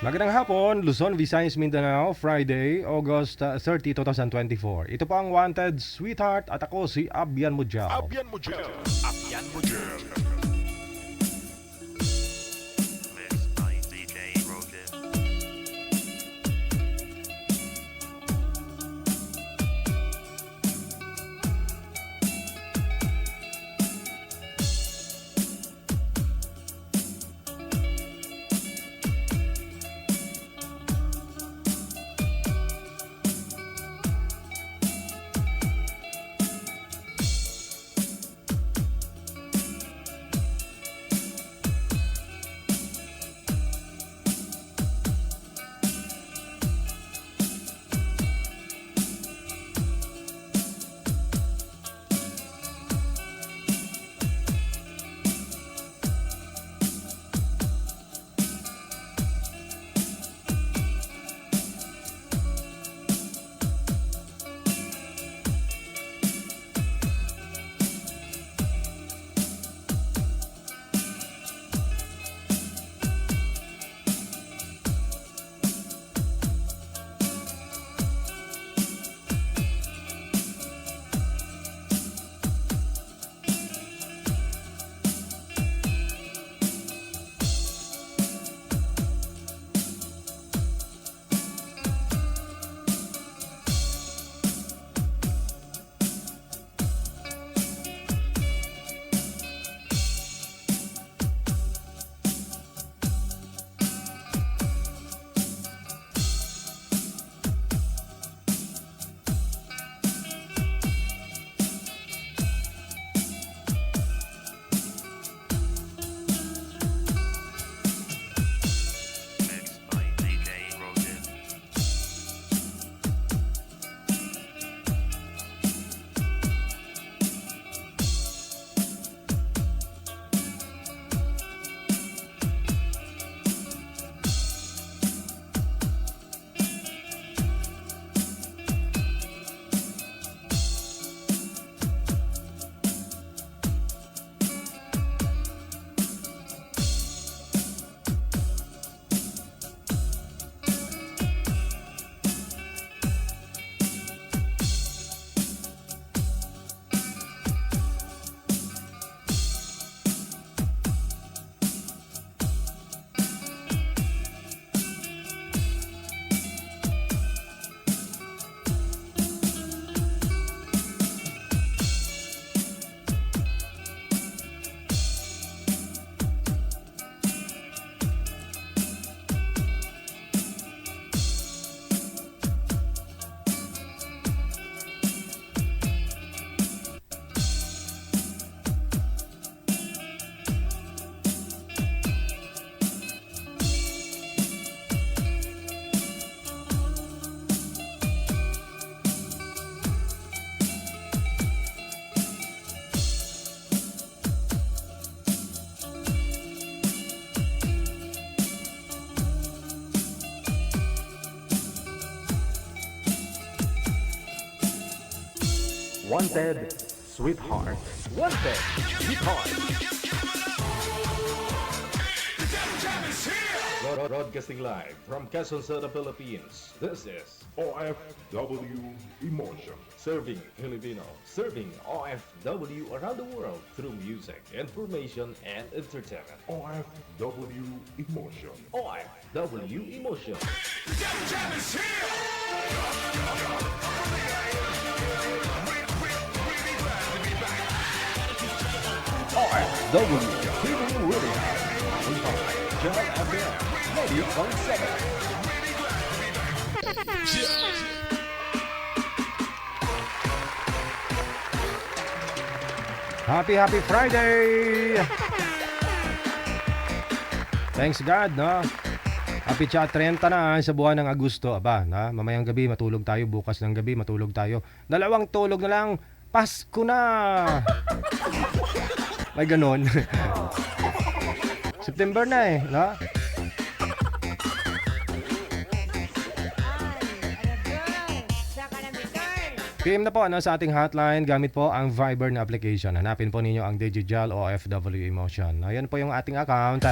Magandang hapon, Luzon, Visayas, Mindanao, Friday, August 30, 2024. Ito po ang Wanted Sweetheart at ako si Abyan Mujao. Abyan mo dyan. Abyan mo dyan. Mixed by DJ Rogan. Mixed by DJ Rogan. Wanted Sweetheart. Wanted Sweetheart. Broadcasting live from Quezon City, Philippines. This is OFW Emotion. Serving Filipino, serving OFW around the world through music, information, and entertainment. OFW Emotion. OFW Emotion. OFW People Radio. John FM 90.7. Happy Friday! Thanks God, no? Happy chat 30 na sa buwan ng Agosto. Aba, na? Mamayang gabi matulog tayo, bukas ng gabi matulog tayo. Dalawang tulog na lang, Pasko na! May ganon. September na eh, no? PM na po sa ating hotline gamit po ang Viber na application. Hanapin po ninyo ang Digital OFW Emotion. Ayan po yung ating account.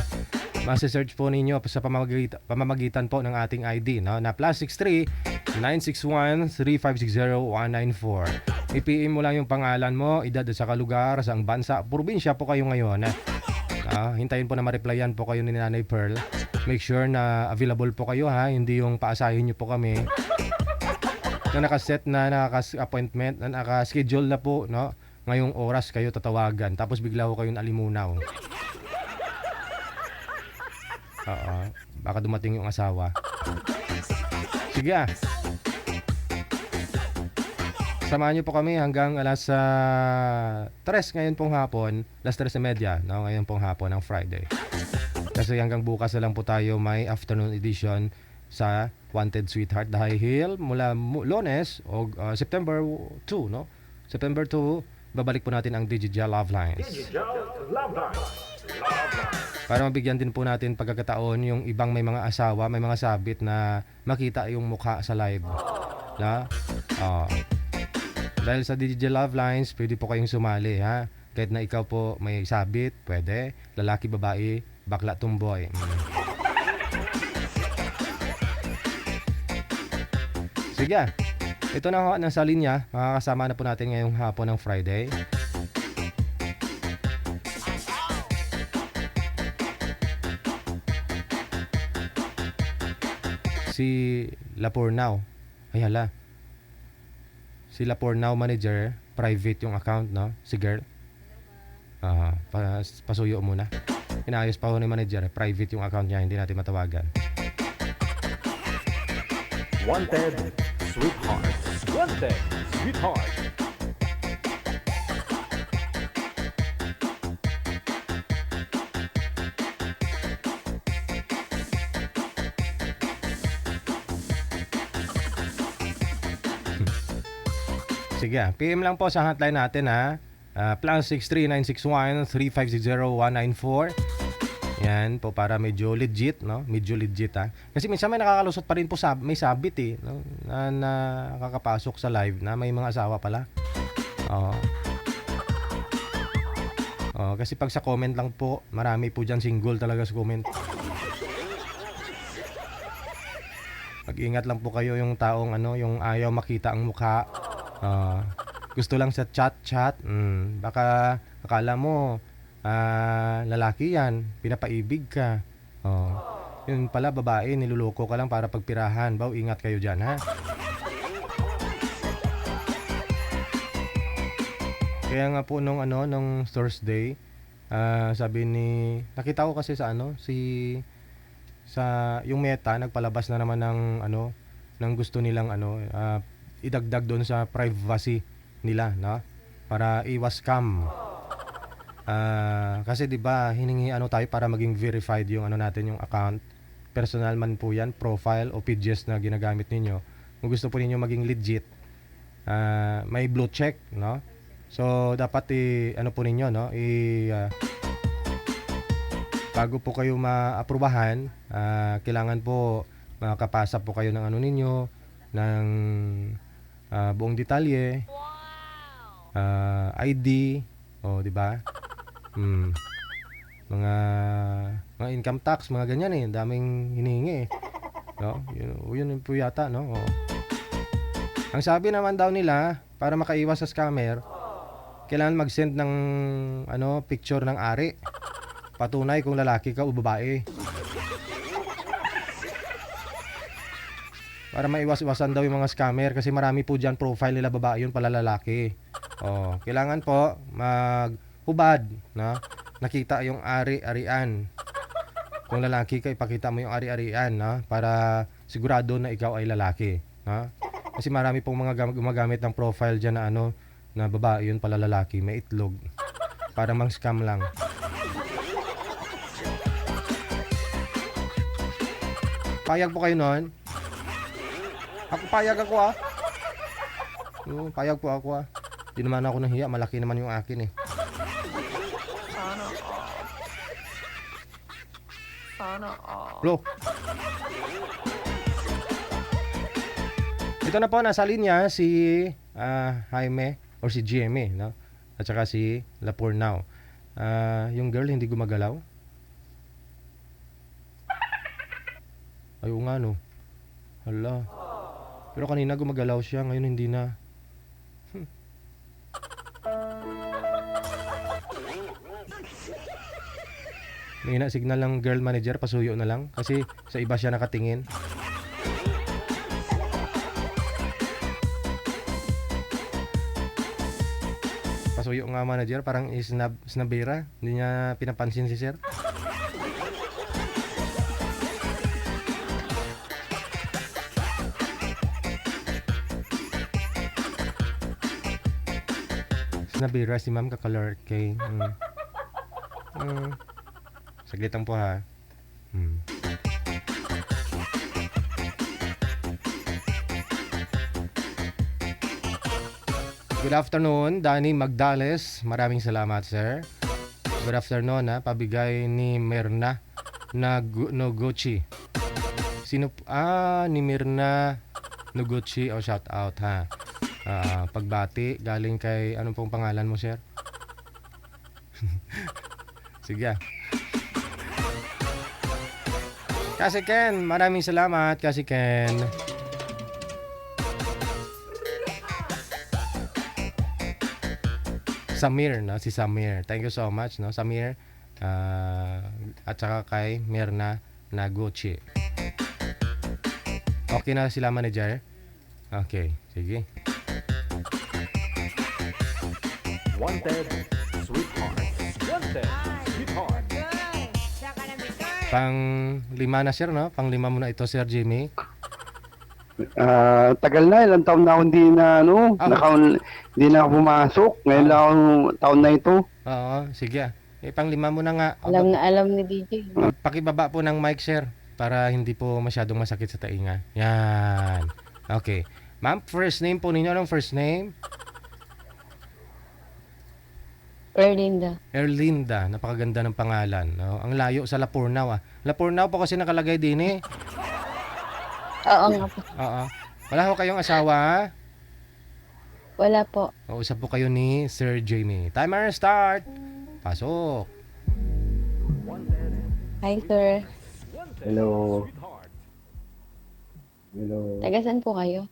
Masa-search po ninyo sa pamamagitan po ng ating ID, no? Na +63 961 3560 194. I-PM mo lang yung pangalan mo, edad at saka lugar, saang bansa, probinsya po kayo ngayon. Hintayin po na ma-replyan po kayo ni Nanay Pearl. Make sure na available po kayo, ha, hindi yung paasahin nyo po kami na nakaset na, naka-appointment, na naka-schedule na po, no? Ngayong oras kayo tatawagan, tapos bigla ko kayong alimunaw. Oo, baka dumating yung asawa. Sige, samahan niyo po kami hanggang alas 3 ngayon pong hapon, alas 3:30, no? Ngayon pong hapon ng Friday. Kasi hanggang bukas na lang po tayo may afternoon edition sa Wanted Sweetheart dahil mula Lunes o September 2, no? September 2, babalik po natin ang Digital Love Lines. Para mabigyan din po natin pagkakataon yung ibang may mga asawa, may mga sabit na makita yung mukha sa live. Na? Dahil sa Digital Love Lines, pwede po kayong sumali, ha? Kahit na ikaw po may sabit, pwede. Lalaki, babae, bakla, tumboy. Sige, ito na ho, nasa linya. Makakasama na po natin ngayong hapon ng Friday. Si Lapornao. Ay hala. Si Lapornao manager, private yung account, no? Si girl. Pasuyo muna. Inayos pa ho ni manager, private yung account niya, hindi natin matawagan. Wanted Sweetheart. Wanted Sweetheart. Sige, PM lang po sa hotline natin, ha. +63 961 3560 194. Yan po para medyo legit, no? Medyo legit, ha. Kasi minsan may nakakalusot pa rin po may sabit, eh, no? Na nakakapasok sa live na may mga asawa pala. Kasi pag sa comment lang po, marami po dyan single talaga sa comment. Mag-ingat lang po kayo yung taong yung ayaw makita ang mukha. Gusto lang sa chat. Baka akala mo lalaki yan, pinapaibig ka. Yun pala babae, niluloko ka lang para pagpirahan. Baw, ingat kayo dyan, ha. Kaya nga po nung Thursday, sabi nakita ko kasi sa yung Meta nagpalabas na naman ng gusto nilang idagdag doon sa privacy nila, no? Para iwas scam. Kasi 'di ba, hiningi tayo para maging verified yung natin, yung account. Personal man po 'yan, profile o pages na ginagamit ninyo. Kung gusto po ninyo maging legit, may blue check, no? So dapat po ninyo, no? Bago po kayo maaprubahan, kailangan po makapasa po kayo ng ninyo, ng buong detalye, ID, di ba? Mga income tax, mga ganyan, daming hinihingi, no? Yun po yata, no? Ang sabi naman daw nila, para makaiwas sa scammer, kailangan mag-send ng picture ng ari. Patunay kung lalaki ka o babae. Para maiwas-iwasan daw yung mga scammer, kasi marami po dyan profile nila babae, yun pala lalaki. Kailangan po maghubad, no? Nakita yung ari-arian. Kung lalaki ka, ipakita mo yung ari-arian, no? Para sigurado na ikaw ay lalaki, no? Kasi marami pong mga gumagamit ng profile dyan na babae, yun pala lalaki, may itlog. Para mang-scam lang. Payag po kayo nun? Payag ako, payag po ako, Di naman ako nahiya, malaki naman yung akin, Sana all. Bro. Ito na po, nasa linya si Jaime or si GMA, no? At saka si Lapornao. Yung girl hindi gumagalaw. Ay, oo nga, no. Hala. Pero kanina gumagalaw siya, ngayon hindi na. May na signal ng girl manager, pasuyo na lang. Kasi sa iba siya nakatingin. Pasuyo nga manager, parang snabera. Hindi niya pinapansin si sir. Snabera si ma'am kakalert kay. Saglit lang po ha. Good afternoon, Danny Magdales. Maraming salamat, sir. Good afternoon, ha. Pabigay ni Mirna Noguchi. Sino? Ni Mirna Noguchi. Oh, shout out, ha. Pagbati, galing kay, anong pong pangalan mo, sir? Sige. Kasi Ken, maraming salamat, Kasi Ken. Samir, no? Si Samir. Thank you so much, no? Samir. At saka kay Mirna Naguchi. Okay na sila, manager? Okay, sige. Wanted, sweetheart. Wanted, sweetheart. Pang lima na, sir, no? Pang lima mo na ito, Sir Jimmy. Tagal na, ilang taon na ako hindi na, hindi na ako pumasok. Ngayon lang ako, taon na ito. Oo, sige. Pang lima mo na nga. Alam na alam ni DJ. Pakibaba po ng mic, sir, para hindi po masyadong masakit sa tainga. Yan. Okay. Ma'am, first name po ninyo. Anong first name? Erlinda. Erlinda. Napakaganda ng pangalan. No? Ang layo sa Lapurnao. Lapurnao po kasi nakalagay din eh. Oo nga po. Oo. Wala ho kayong asawa? Wala po. Usap po kayo ni Sir Jamie. Timer start. Pasok. Hi, sir. Hello. Hello. Tagasan po kayo?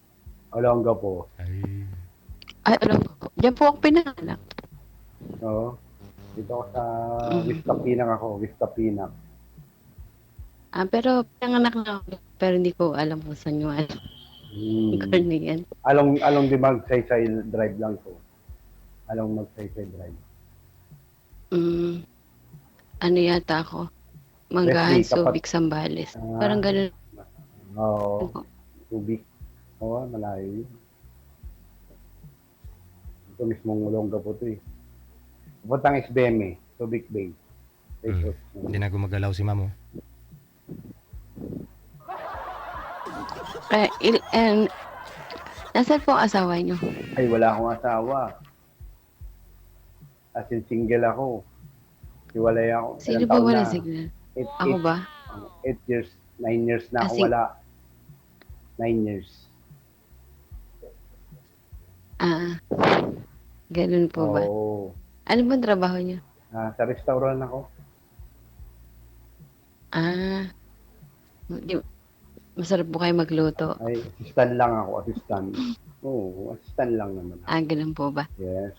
Olongga po. Ay. Ay, alam po. Diyan po ako pinanganak. Oo. Dito ako sa Vista Pinang ako. Vista Pinang. Pero pinanganak na ako. Pero hindi ko alam kung saan yung alam. Ano yan? Along di mag-say drive lang po. Along mag-say drive. Ano yata ako? Leslie, Manggahan, tapat. Subic, Sambales. Parang ganun. Oo. Tubig. Oo, malayo yun. Ito mismong Olongga po ito eh. Pupuntang SBM eh. Subic Bay. Hindi na gumagalaw si ma'am. Oh. Nasaan po ang asawa niyo? Ay, wala akong asawa. As in, single ako. Hiwalay ako. Sino Ilang ba taon wala na? signal? Eight- Ako eight- ba? 8 years, 9 years na ako Kasi- wala. 9 years. Ganun po ba? Oo. Ano ba trabaho niyo? Sa restaurant ako. Masarap po kayo magluto. Ay, assistant lang ako, assistant. Oo, assistant lang naman. Ganun po ba? Yes.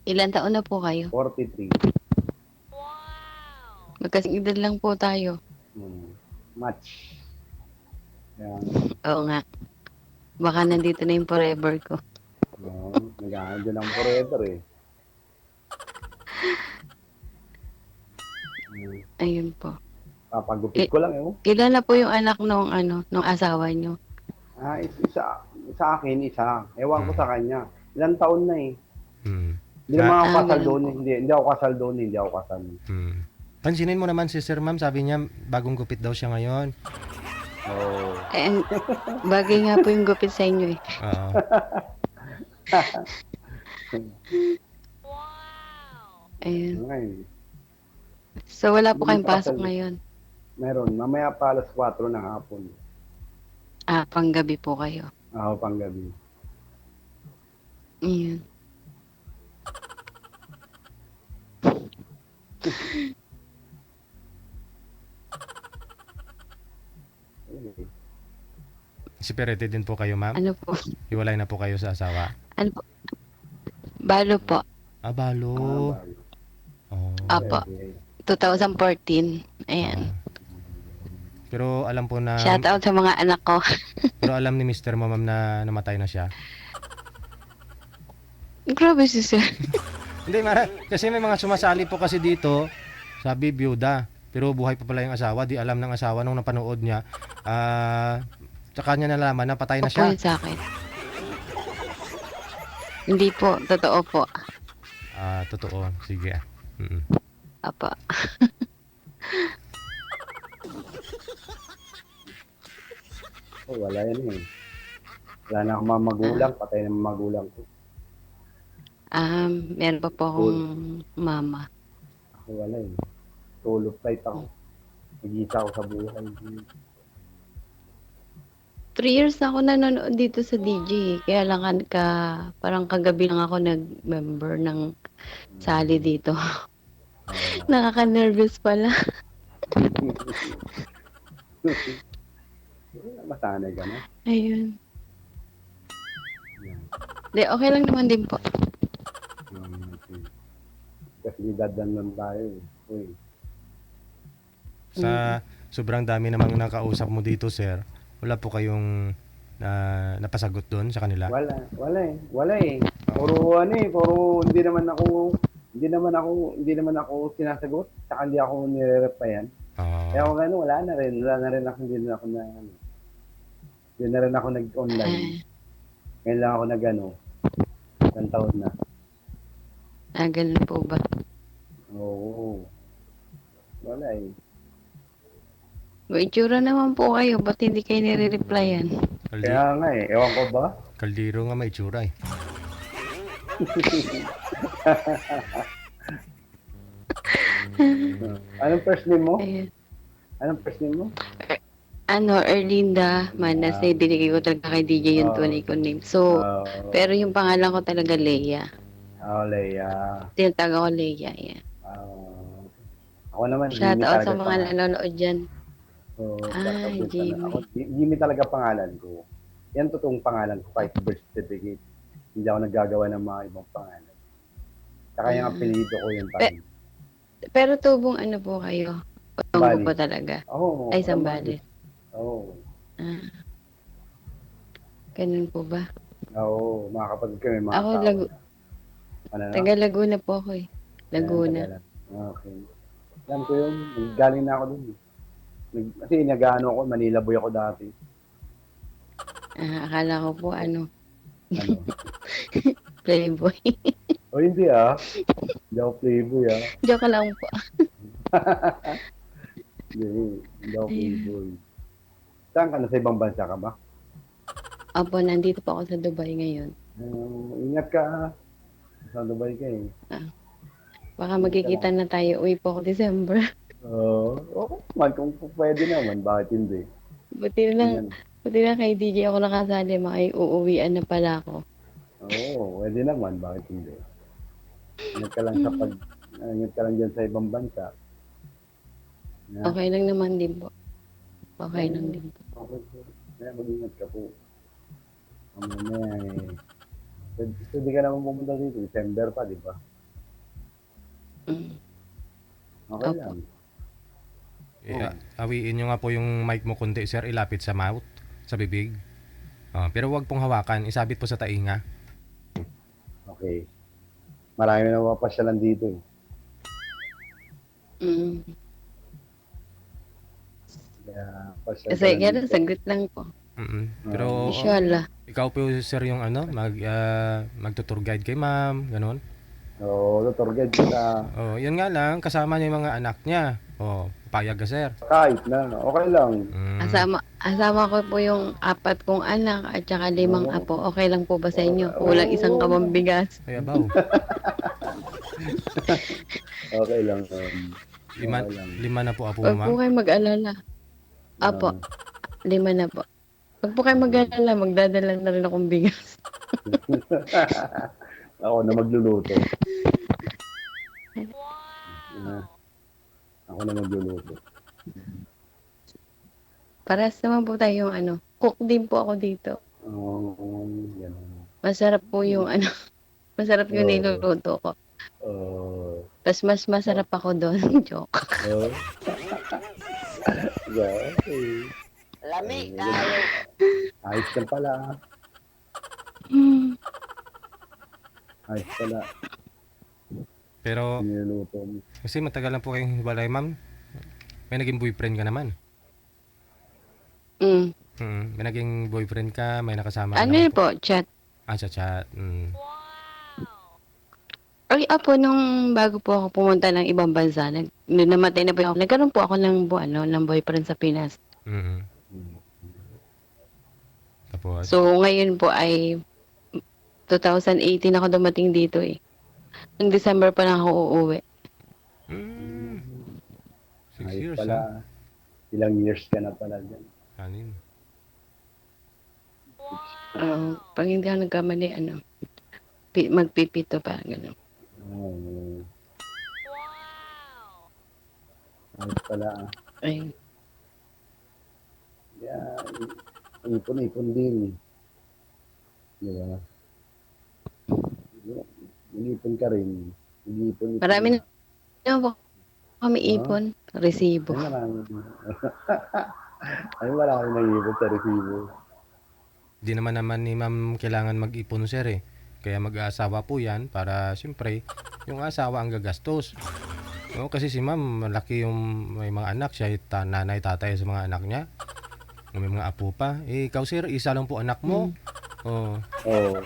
Ilan taon na po kayo? 43. Magkasing edad lang po tayo. Match. Yan. Oo nga. Baka nandito na yung forever ko. Nag-aandyan ang forever eh. Ayun po. Papagupit ko lang eh. Ilan na po yung anak nung asawa niyo? Sa akin, isa. Ewan ko sa kanya. Ilang taon na eh. Hindi naman ako kasal ganun doon. po. Hindi ako kasal doon. Hindi ako kasal. Pansinin mo naman si Sir Ma'am, sabi niya bagong gupit daw siya ngayon. Oo. Bagay nga po yung gupit sa inyo eh. Oo. Ayun. Ngayon, So wala po Hindi kayong pa pasok kasal. ngayon? meron. Mamaya pa alas 4 ng hapon. Panggabi po kayo. Ako pang gabi. Ayun. separated din po kayo, ma'am? Ano po? Hiwalay na po kayo sa asawa? Ano po? Balo po. Ah, balo. Oh. Apo. 2014. Ayan. Pero alam po na Shout out sa mga anak ko. pero alam ni Mr. mo, ma'am, na namatay na siya. Grabe si sir. Hindi, kasi may mga sumasali po kasi dito, sabi byuda, pero buhay pa pala yung asawa, di alam ng asawa nung napanood niya. Tsaka niya nalaman na patay na Opo siya. yun sa akin. Hindi po. Totoo po. Totoo. Sige. Mm. Apo. Wala yan eh. Wala na akong mga magulang, patay na mga magulang ko. Meron pa po akong mama. Ako wala eh. Solo flight ako. Nag-isa ako sa buhay. 3 years na ako nanonood dito sa DJ. Kaya lang parang kagabi lang ako nag-member ng sali dito. Nakaka-nervous pala. Masanay ka na. Ayun. Di, okay lang naman din po. Kasi dadan lang tayo eh. Uy. Sa sobrang dami namang nakausap mo dito, sir, wala po kayong napasagot doon sa kanila? Wala eh. Puro hindi naman ako sinasagot. Saka hindi ako nire-replyan. Kaya kung ano, wala na rin hindi na rin ako nag-online. Ngayon lang ako isang taon na. Ganun po ba? Oo. Wala eh. May itsura naman po kayo. Ba't hindi kayo nire-replyan? Kaya nga eh. Ewan ko ba? Kaldiro nga may tsura eh. Anong first name mo? Ayun. Anong first name mo? Erlinda Manas, na binigay ko talaga kay DJ yung tunay ko name. So, pero yung pangalan ko talaga Leia. Leia. Tinataga ko Leia, yan. Ako naman, Shout Jimmy out sa talaga mga nanonood dyan. Jimmy. Jimmy. Jimmy talaga pangalan ko. Yan totoong pangalan ko kahit birth certificate. Hindi ako naggagawa ng mga ibang pangalan. Saka yung apelido ko yun pa rin. Pero tubong ano po kayo? Tunggo po talaga. Oo. Ay, Zambales. Oo. Ganun po ba? Oo, mga kapatid kami, mga Ako, tao. Ano na? taga Laguna po ako eh. Laguna. Okay. Alam ko yun. Galing na ako dun. Kasi nag-ano ako, Manila boy ako dati. Akala ko po ano, Ano? playboy. O hindi ah. Hindi ako playboy ah. Joke lang po. Hindi ako playboy. Saan ka? Nasa ibang bansa ka ba? Opo, nandito po ako sa Dubai ngayon. Ingat ka ha. Sa Dubai ka eh. Baka magkikita na tayo. Uwi po ako December. Okay naman. Kung pwede naman, bakit hindi? Buti na kay DJ ako nakasali. Uuwian na pala ako. Oo, pwede naman. Bakit hindi? Ingat ka lang ingat ka lang dyan sa ibang bansa. Okay lang naman din po. Okay lang din po. Okay. Kaya mag-ingat ka po. Mamaya eh. Pwede ka naman pumunta dito. December pa, di ba? Okay Opo. lang. Awiin nyo nga po yung mic mo kunti, sir. Ilapit sa mouth, sa bibig. Pero wag pong hawakan. Isabit po sa tainga. Okay. Marami na mapasyalan dito eh. Kaya, pasyalan Kasi ka lang gano'n, dito. saglit lang po. Pero Inshallah. ikaw po, sir, yung magtutour guide kay ma'am, ganun. Oo, tour guide ka. Yan nga lang, kasama niya yung mga anak niya. Papayag ka, sir. Kahit na, okay lang. Asama ko po yung 4 kong anak at saka 5 apo. Okay lang po ba sa inyo? Kulang isang kamang bigas. Kaya baw. Okay lang. Lima na po apo mo, Huwag po ma'am. kayo mag-alala. Apo, 5 na po. Huwag po kayo mag-alala. Magdadala na rin akong bigas. Ako na magluluto. Ako na magluluto. Parehas naman po tayong cook din po ako dito. Ganun. Masarap po yung masarap yung Oo. niluluto ko. Oh, Tapos mas masarap ako doon. Joke. oh. Yeah, okay. Lamig Ayun. tayo. Ayos ka pala. Hmm. Ayos pala. Pero Niluluto mo. kasi matagal na po kayong hiwalay, ma'am. May naging boyfriend ka naman. Mm. May naging boyfriend ka, may nakasama ka Ano naman yun po? Chat. Sa chat. Ay, nung bago po ako pumunta ng ibang bansa, nung namatay na po ako, nagkaroon po ako ng boyfriend sa Pinas. Mm. Tapos, So, ngayon po ay 2018 ako dumating dito eh. Noong December pa lang ako uuwi. 6 Ayos years, pala. Ilang years ka na pala dyan. Anin. Pag hindi ako nagkamali, magpipito pa, gano'n. Oh. Ayos pala. Ay, Yeah, ipon-ipon din. Di ba? Ipon ka rin. Ipon. marami na po kami ipon. Resibo. Ay, marami. Ay, marami nang ipon sa resibo. Di naman ni ma'am kailangan mag-ipon, sir eh. Kaya mag-aasawa po yan para siyempre yung asawa ang gagastos. No, kasi si ma'am malaki yung may mga anak siya, nanay tatay sa mga anak niya. May mga apo pa. Eh, ikaw sir, isa lang po anak mo. Oh, Oo.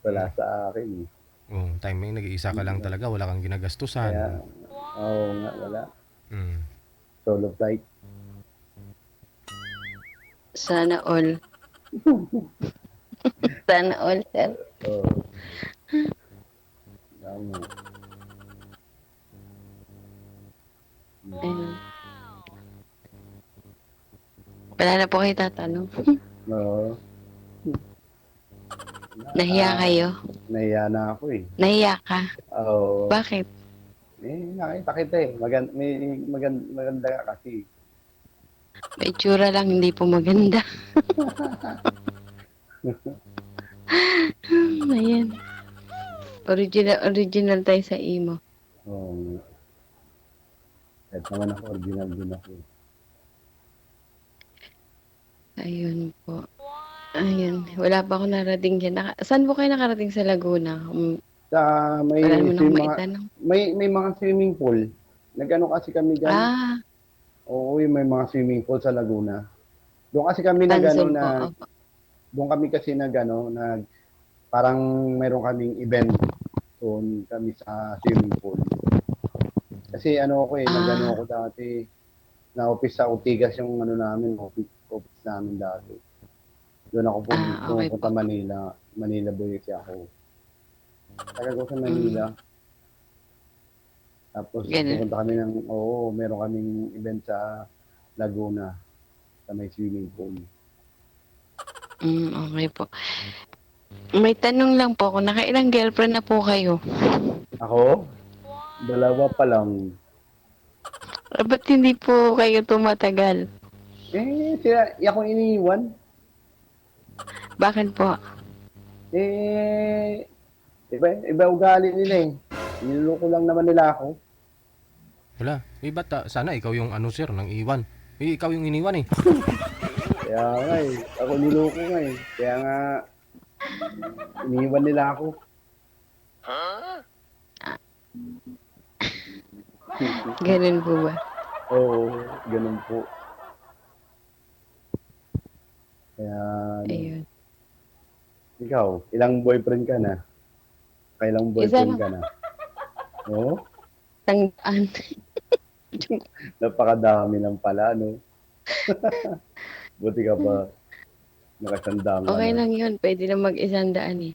Wala sa akin eh. timing nag-iisa ka lang talaga, wala kang ginagastusan. Kaya, oo nga, wala. Mm. Solo flight. Sana all. Sana all, sir. Oo. Tama. Ayun. Wala na po kayo tatanong. Oo. Nahiya kayo? Nahiya na ako eh. Nahiya ka? Oo. Bakit? Nakita kita eh. Maganda ka kasi. May itsura lang, hindi po maganda. Ayan. Original tayo sa imo. Oo. Kahit naman ako, original din ako. Ayun po. Ayun. Wala pa ako narating dyan. Saan po kayo nakarating sa Laguna? Sa may Wala naman akong mga, maitanong. may mga swimming pool. Nagano kasi kami diyan. Ah, Oo, may mga swimming pool sa Laguna. Doon kasi kami nagano Tanson po. na Opo. doon kami kasi nagano nag parang mayroon kaming event doon kami sa swimming pool. Kasi ako nagano ako dati na office sa Ortigas yung namin, office namin dati. Doon ako Okay pumunta po. Manila boy kasi ako. Taga ko sa Manila. Tapos Ganun. pupunta kami meron kaming event sa Laguna sa may swimming pool. Okay po. May tanong lang po, kung nakailang girlfriend na po kayo? Ako? Dalawa pa lang. Ba't hindi po kayo tumatagal? Ako iniiwan. Bakit po? Iba ugali nila eh. Niloloko lang naman nila ako. Wala. Ba't sana ikaw yung sir, nang iwan. Ikaw yung iniwan eh. Kaya nga ako niloko nga eh. Kaya nga, iniiwan nila ako. Ganun po ba? Oo, ganun po. Kaya, Ayun. ikaw, ilang boyfriend ka na? Kailang boyfriend lang. ka na? Oo, Tandaan. napakadami ng pala, no? Buti ka pa. Nakasandaan ka Okay na. lang yun. Pwede na mag-100 eh.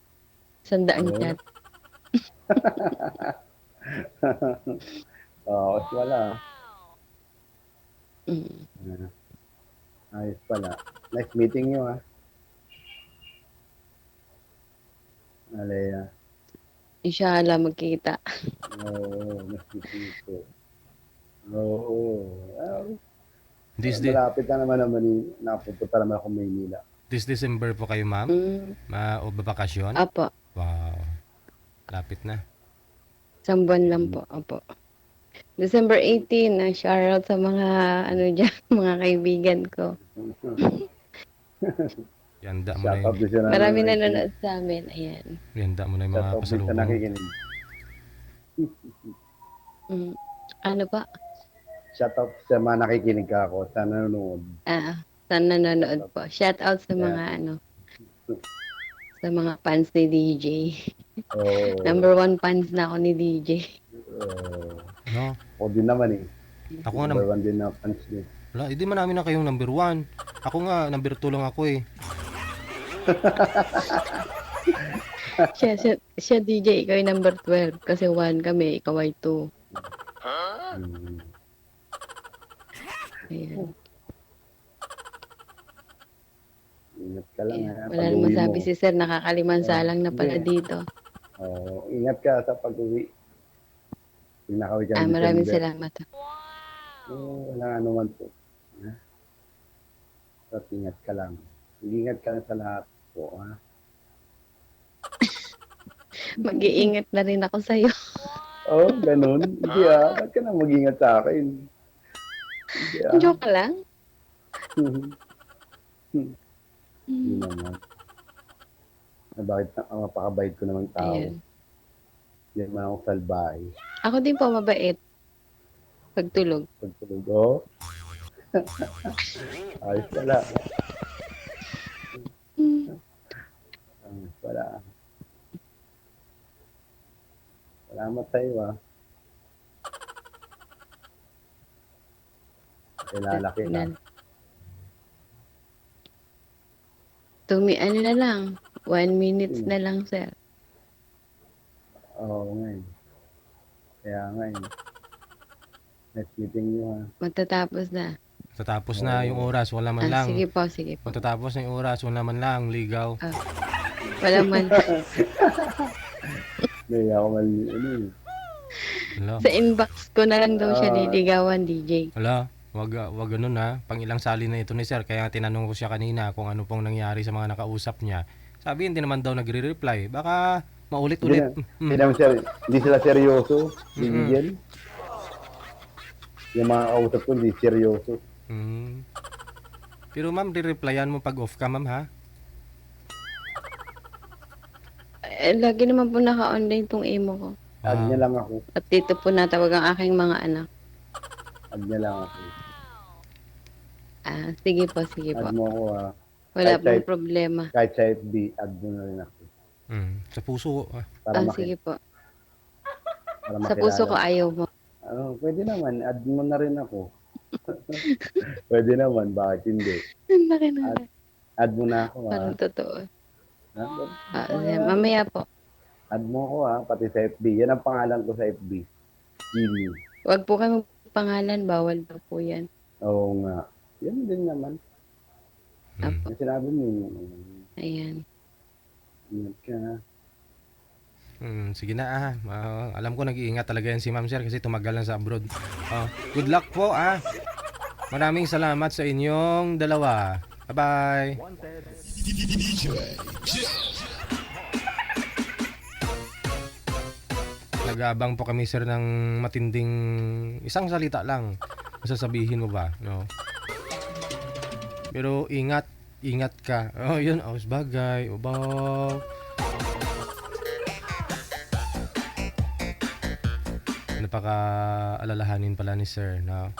100 Oo. chat. Kasi wala. Mm. Ayos pala. Nice meeting you, ha? Alea. Inshallah, magkita. Oo, nice meeting you. Oo. This Malapit na naman napupunta naman ako Maynila. December po kayo, ma'am? O babakasyon? Apo, Wow. Lapit na. isang buwan lang po. Apo. December 18, shoutout sa mga ano dyan, mga kaibigan ko. Yanda mo na Shout out yung, din siya Marami nanonood sa amin. Ayan. yanda mo na yung Shout mga out din sa pasalubong. nakikinig. Mm. Ano pa? Shout out sa mga nakikinig ka ako, sa nanonood. Sa nanonood po. Shoutout sa mga sa mga fans ni DJ. Oo. Number 1 fans na ako ni DJ. No? Ako din naman eh. Ako nga, Number one din na fans niya. wala, hindi man namin na kayong number 1. Ako nga, number 2 lang ako eh. Siya DJ, ikaw yung number 12. Kasi 1 kami, ikaw ay 2. Hmm. Ayan. Ingat ka lang ha. Wala naman sabi si Sir, nakakalimansalang na pala Hindi. dito. Ingat ka sa pag-uwi. Pag nakauwi ka ng Maraming December. salamat. Wala naman po. Ha? So, ingat ka lang. Ingat ka lang sa lahat po. Ha? Mag-iingat na rin ako sa'yo. Ganun. Hindi Ba't ka na mag-ingat sa akin? Hindi Joke lang. Hindi naman. Bakit ang mapakabait ko namang tao? Ayan. Yan man akong salbahe. Ako din po mabait. Pagtulog. Pagtulog ko. Ayos pala. Ayos pala. Salamat sa'yo Lalaki na. Ano na lang. 1 minutes na lang, Sir. Oo nga eh. Kaya nga eh. Nice meeting you Matatapos na. Tatapos na yung oras, wala man lang. Sige po, sige po. Matatapos na yung oras, wala man lang, ligaw. Wala man. Hindi ako Wala. Sa inbox ko na lang daw siya liligawan, DJ. Wala. Wag ganun ha. Pang ilang sali na ito ni Sir. Kaya tinanong ko siya kanina kung ano pong nangyari sa mga nakausap niya. Sabi hindi naman daw nagre-reply. Baka maulit-ulit. Hindi sila seryoso. Bibigyan. Yung mga kausap ko, hindi seryoso. Pero ma'am, re-replyan mo pag off ka, ma'am ha? Lagi naman po naka-online tong imo ko. Add niya lang ako. At dito po natawag ang aking mga anak. Add niya lang ako. Sige po, sige po. Add mo ako Wala Kahit- pong problema. Kahit sa FB, add mo na rin ako. Sa puso. Para Sige po. para Sa puso ko makilala. ayaw mo. Pwede naman. Add mo na rin ako. Pwede naman. Bakit hindi? Laki na. Add mo na ako Parang totoo. Ha? Mamaya po. Add mo ako pati sa FB. Yan ang pangalan ko sa FB. Jimmy. Huwag po kayo pangalan. Bawal pa po yan. Oo nga. Yan din naman. Apo. Yung sinabi mo, Ayan. ingat ka ha. Sige na alam ko nag-iingat talaga yan si Ma'am Sir kasi tumagal lang sa abroad. Good luck po Maraming salamat sa inyong dalawa. Bye-bye. Nag-aabang po kami sir ng matinding isang salita lang. Masasabihin mo ba? No. Pero ingat ka. Yun, bagay. Ubaw. Napaka-alalahanin pala ni sir, no?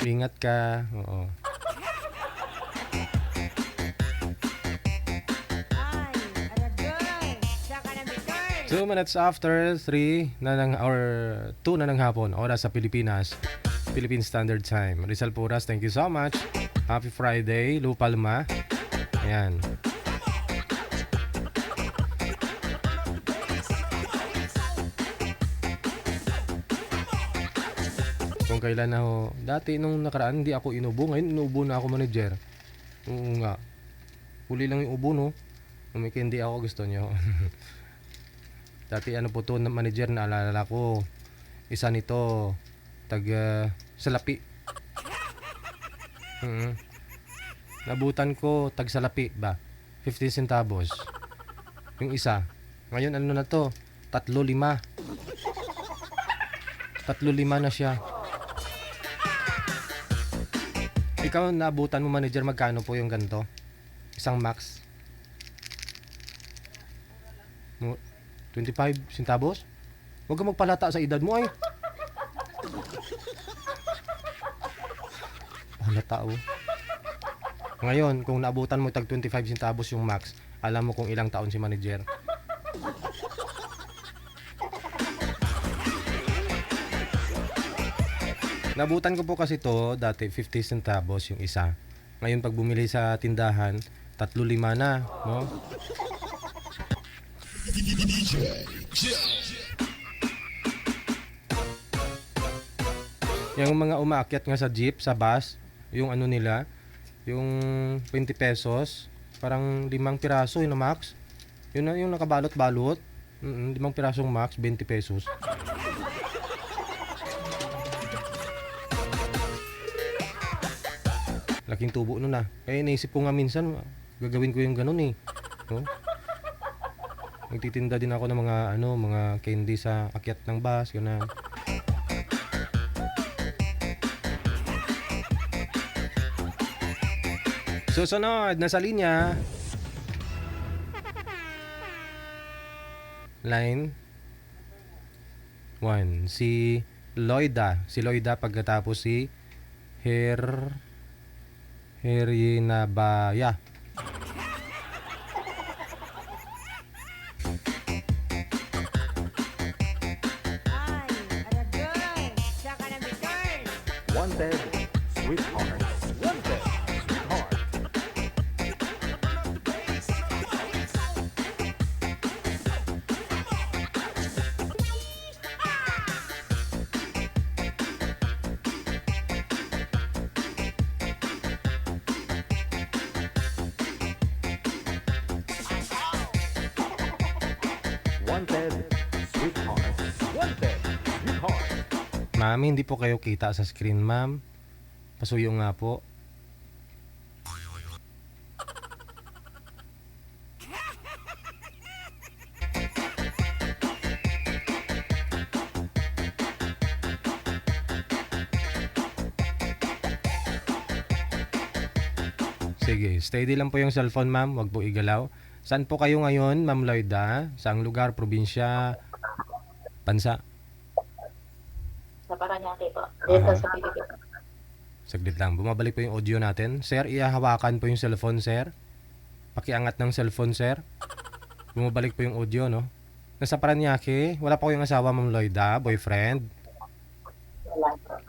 Ingat ka. Oo. 2 minutes after 3 na ng or 2 na ng hapon, oras sa Pilipinas. Philippine Standard Time. Rizal Puras, thank you so much. Happy Friday, Lu Palma. Ayan. Kung kailan ako, dati nung nakaraan hindi ako inubo, ngayon inubo na ako manager. Oo nga. Huli lang yung ubo no. Umiki hindi ako gusto nyo. Dati ano po to na manager na alala ko. Isa nito taga Salapi. Nabutan ko tag Salapi ba. 50 centavos. Yung isa. Ngayon ano na to? 3.5. 3.5 na siya. Ikaw naabutan mo manager magkano po yung ganito? Isang max? 25 centavos? Huwag ka magpalata sa edad mo ay. Halata oh. Ngayon, kung naabutan mo tag 25 centavos yung max, alam mo kung ilang taon si manager. Nabutan ko po kasi to dati 50 centavos yung isa. Ngayon pag bumili sa tindahan, 3.5 na, no? Yung mga umaakyat nga sa jeep, sa bus, yung ano nila, yung 20 pesos, parang 5 piraso yun na max. Yun na yung nakabalot-balot. 5 pirasong max, 20 pesos. Laking tubo nun ah. Kaya naisip ko nga minsan, gagawin ko yung ganun eh. No? Nagtitinda din ako ng mga mga candy sa akyat ng bus, ganun. Susunod, nasa linya. Line 1. Si Loida. Si Loida pagkatapos si Herinabaya. Wanted, sweetheart. Wanted, sweetheart. Wanted, sweetheart. Wanted, sweetheart. Ma'am, hindi po kayo kita sa screen, ma'am. Pasuyo nga po. Sige, steady lang po yung cellphone, ma'am. Huwag po igalaw. Saan po kayo ngayon, Ma'am Loida? Saang lugar, probinsya, bansa? Sa Paranaque po. Dito Aha. sa Pilipinas. Saglit lang. Bumabalik po yung audio natin. Sir, ihahawakan po yung cellphone, sir. Pakiangat ng cellphone, sir. Bumabalik po yung audio, no? Nasa Paranaque. Wala po kayong asawa, Ma'am Loida? Boyfriend? Wala po.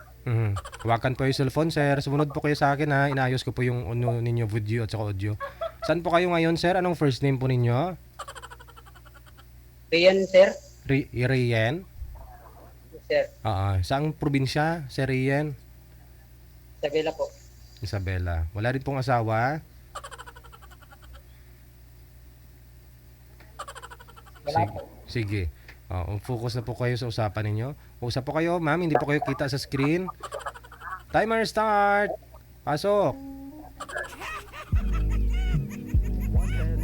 Hawakan po yung cellphone, sir. Sumunod po kayo sa akin, ha. Inayos ko po yung ninyo video at saka audio. Saan po kayo ngayon, sir? Anong first name po ninyo? Rian, sir. Rian? Sir, Saang probinsya, Sir Rian? Isabela po. Isabela. Wala rin pong asawa? Wala po. Sige. Focus na po kayo sa usapan ninyo. Usap po kayo, ma'am. Hindi po kayo kita sa screen. Timer start! Pasok! Wanted,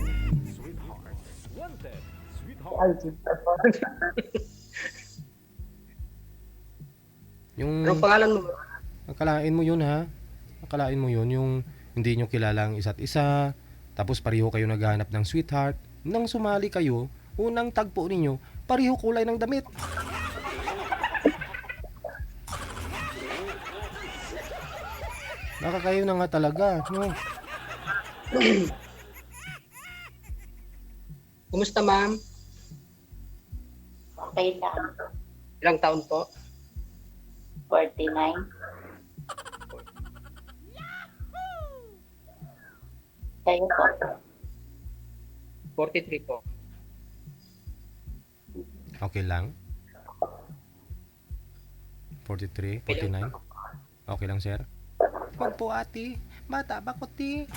sweetheart. Wanted, sweetheart. Yung Anong pangalan mo? akalain mo yun, ha? Akalain mo yun, yung hindi nyo kilala ang isa't isa, tapos pareho kayo naghahanap ng sweetheart. Nang sumali kayo, unang tagpo ninyo, pareho kulay ng damit. Nakakayo na nga talaga, no? Kumusta, ma'am? Okay lang. Ilang taon po? 49. Kayo po. 43 po. Okay lang. 43, 49. Okay lang, sir. Wag po, ate. Bata ba ko, ti?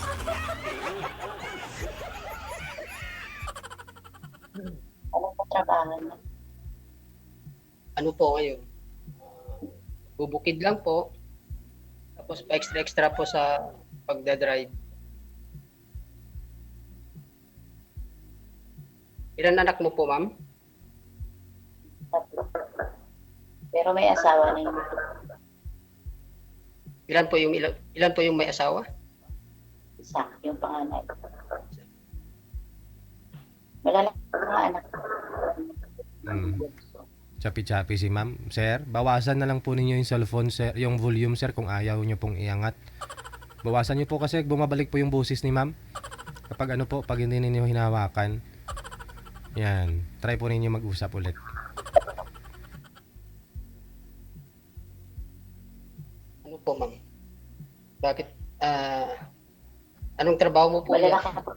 Ano po trabaho niyo? Ano po ngayon? Bubukid lang po. Tapos pa extra po sa pagdadrive. Ilan anak mo po, ma'am? Tatlo. Pero may asawa na yun. Ilan po yung may asawa? Isa, yung panganay. Malalaki mga anak. Mm. Chapi-chapi si ma'am. Sir, bawasan na lang po ninyo yung cellphone, sir, yung volume, sir, kung ayaw nyo pong iangat. Bawasan nyo po kasi bumabalik po yung boses ni ma'am. Kapag ano po, pag hindi ninyo hinawakan. Yan. Try po ninyo mag-usap ulit. Ano po, ma'am? Bakit? Anong trabaho mo po? Malalaki na po.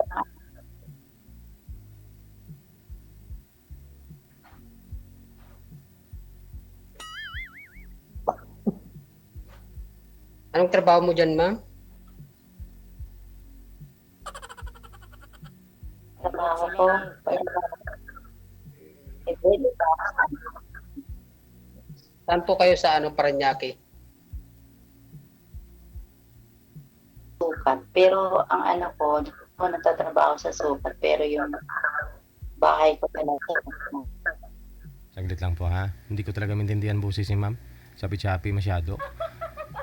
Anong trabaho mo dyan, ma'am? Trabaho ko. Hindi ba? Saan po kayo sa Parañaque? Sukat. Pero ang anak ko, hindi ko nagtatrabaho sa sukat. Pero yung bahay ko talaga. Saglit lang po ha. Hindi ko talaga maintindihan boses ni ma'am. Chapi-chapi masyado.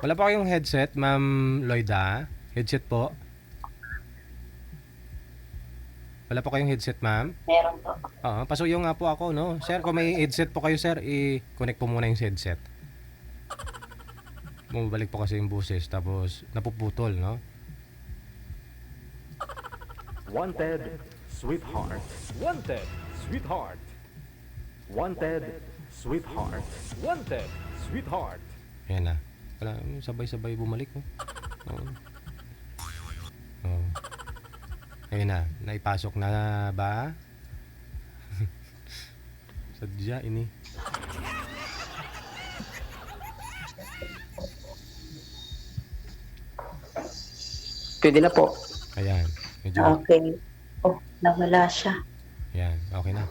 Wala pa kayong headset, ma'am Lloyda? Headset po? Wala pa kayong headset, ma'am? Meron po. Oo, pasuyo nga po ako, no? Sir, kung may headset po kayo, sir, i-connect po muna yung headset. Bumabalik po kasi yung boses, tapos napuputol, no? Wanted, sweetheart. Wanted, sweetheart. Wanted, sweetheart. Wanted, sweetheart. Yan na. Wala, sabay-sabay bumalik, no? Oo. Oo. Ayun na, naipasok na ba? Sadya, ini. Pwede na po. Ayan, medyo, Okay. Oh, nawala siya. yan, okay na.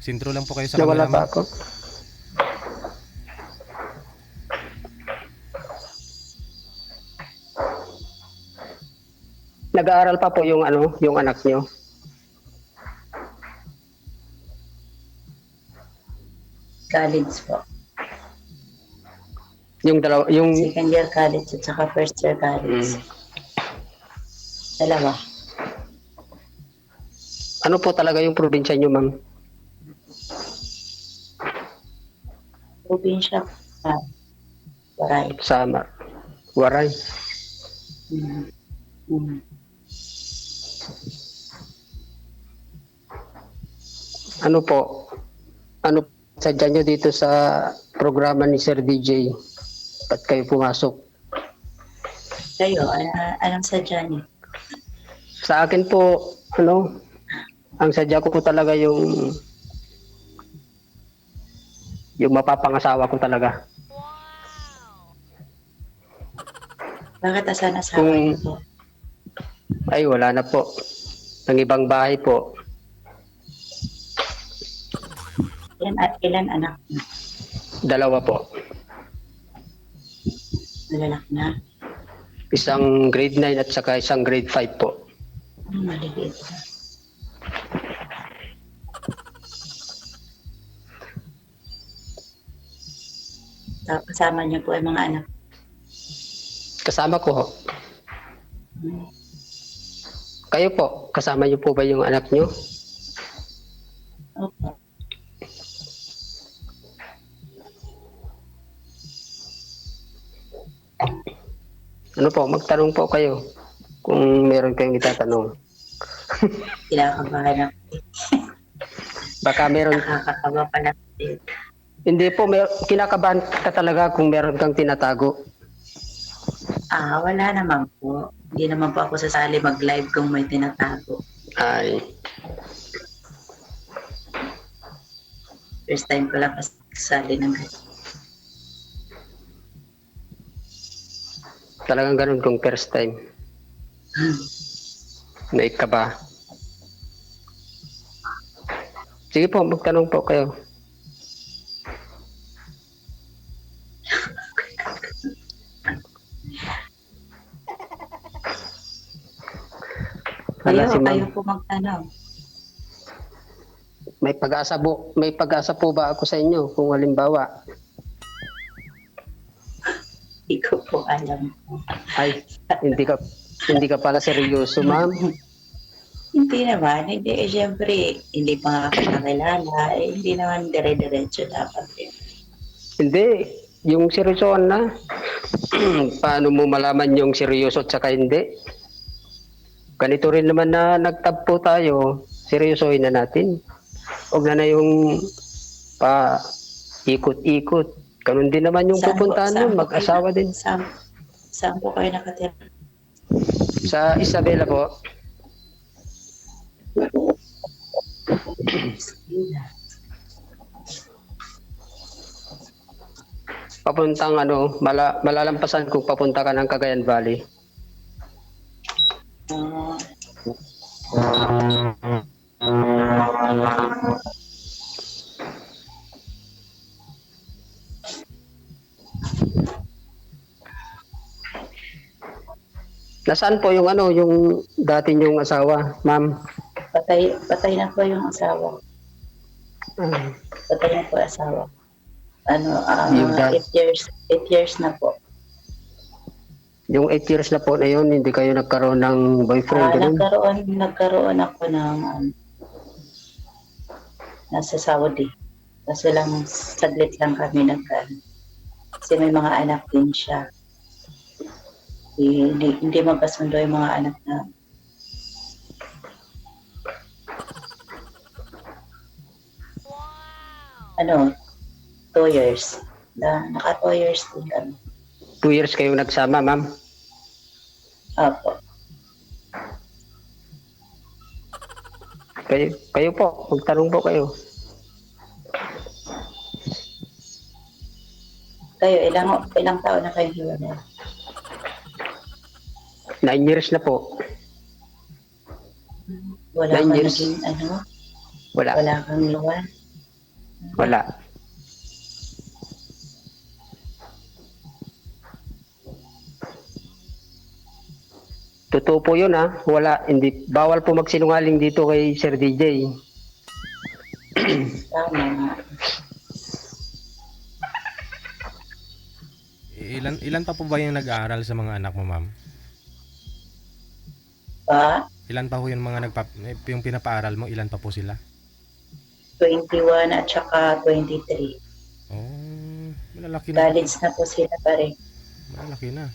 Sintro lang po kayo sa Nawala camera, pa ma'am. ako. Nag-aaral pa po yung anak niyo. College po. Yung Second year college at saka first year college. Dalawa. ano po talaga yung probinsya niyo, ma'am? Probinsya. Waray. Sa Waray. Mm. Mm. Ano po? Ano sadya niyo dito sa programa ni Sir DJ? Ba't kayo pumasok? Kayo, anong sadya niyo? Sa akin po, ang sadya ko po talaga yung mapapangasawa ko talaga. Bakit asan asawa niyo po? Ay, wala na po. Ang ibang bahay po. Ilan anak niyo? 2 po. Malalaki na? Isang grade 9 at saka isang grade 5 po. Maliliit na. Kasama niyo po ay mga anak. Kasama ko ho. Kayo po, kasama niyo po ba yung anak niyo? Opo. Ano po, magtanong po kayo kung meron kayong itatanong. Kinakabahan ako. Baka meron, Nakakatawa pala. hindi po, kinakabahan ka talaga kung meron kang tinatago. Wala naman po. Hindi naman po ako sasali mag-live kung may tinatago. Ay, First time ko lang kasi sasali ng ganyan. talagang ganun kung first time. Naik ka ba? Sige po, magtanong po kayo. Wala si ma'am. Kayo po magtanong. May pag-asa po ba ako sa inyo kung halimbawa Hindi ko po alam. ay hindi ka pala seryoso, ma'am? Hindi naman. Hindi, siyempre, hindi pa nga kakilala. Hindi naman dire-diretso dapat. Hindi, yung seryosohan na. Paano mo malaman yung seryoso at saka hindi? Ganito rin naman na nagtagpo tayo, seryosohin na natin. Huwag na yung pa ikot-ikot. Ganun din naman yung pupuntahan nun, mag-asawa din. Saan po kayo nakatira? Sa Isabela po, papuntang malalampasan kung papunta ka ng Cagayan Valley. Nasaan po yung yung dati niyong asawa, ma'am? Patay na po yung asawa. Patay na po yung asawa. Yung 8 years na po. Yung 8 years na po na yun, hindi kayo nagkaroon ng boyfriend? ganun? Nagkaroon ako ng nasa Saudi. Kaso lang, saglit lang kami kasi may mga anak din siya. Hindi magkasundo yung mga anak na. Wow! 2 years. Naka 2 years din kami. 2 years kayo nagsama, ma'am? Opo. Kayo po, magtanong po kayo. Kayo, ilang taon na kayo hiwalay? 9 years na po. Wala 9 kang years. naging Wala. wala kang luwan? Wala. Totoo po yun Wala, hindi. Bawal po magsinungaling dito kay Sir DJ. Tama nga. Ilan pa po ba yung nag-aaral sa mga anak mo, ma'am? Pa? Ilan pa po yung mga yung pinapaaral mo? Ilan pa po sila? 21 at saka 23. Oh, malalaki na. College na po sila pa rin. Malalaki na.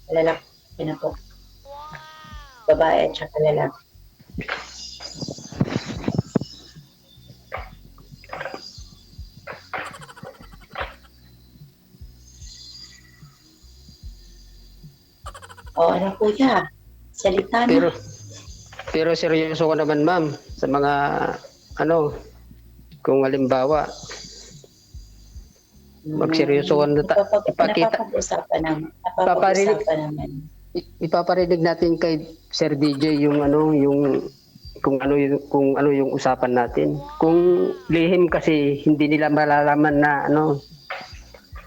Lalaki na po. Babae at saka lalaki. O, kuya? Salita na. Pero seryoso ko naman, ma'am, sa mga kung halimbawa magseryoso ka na ipakita. Napapag-usapan naman. Ipaparinig natin kay Sir DJ yung kung ano yung usapan natin. Kung lihim kasi hindi nila malalaman na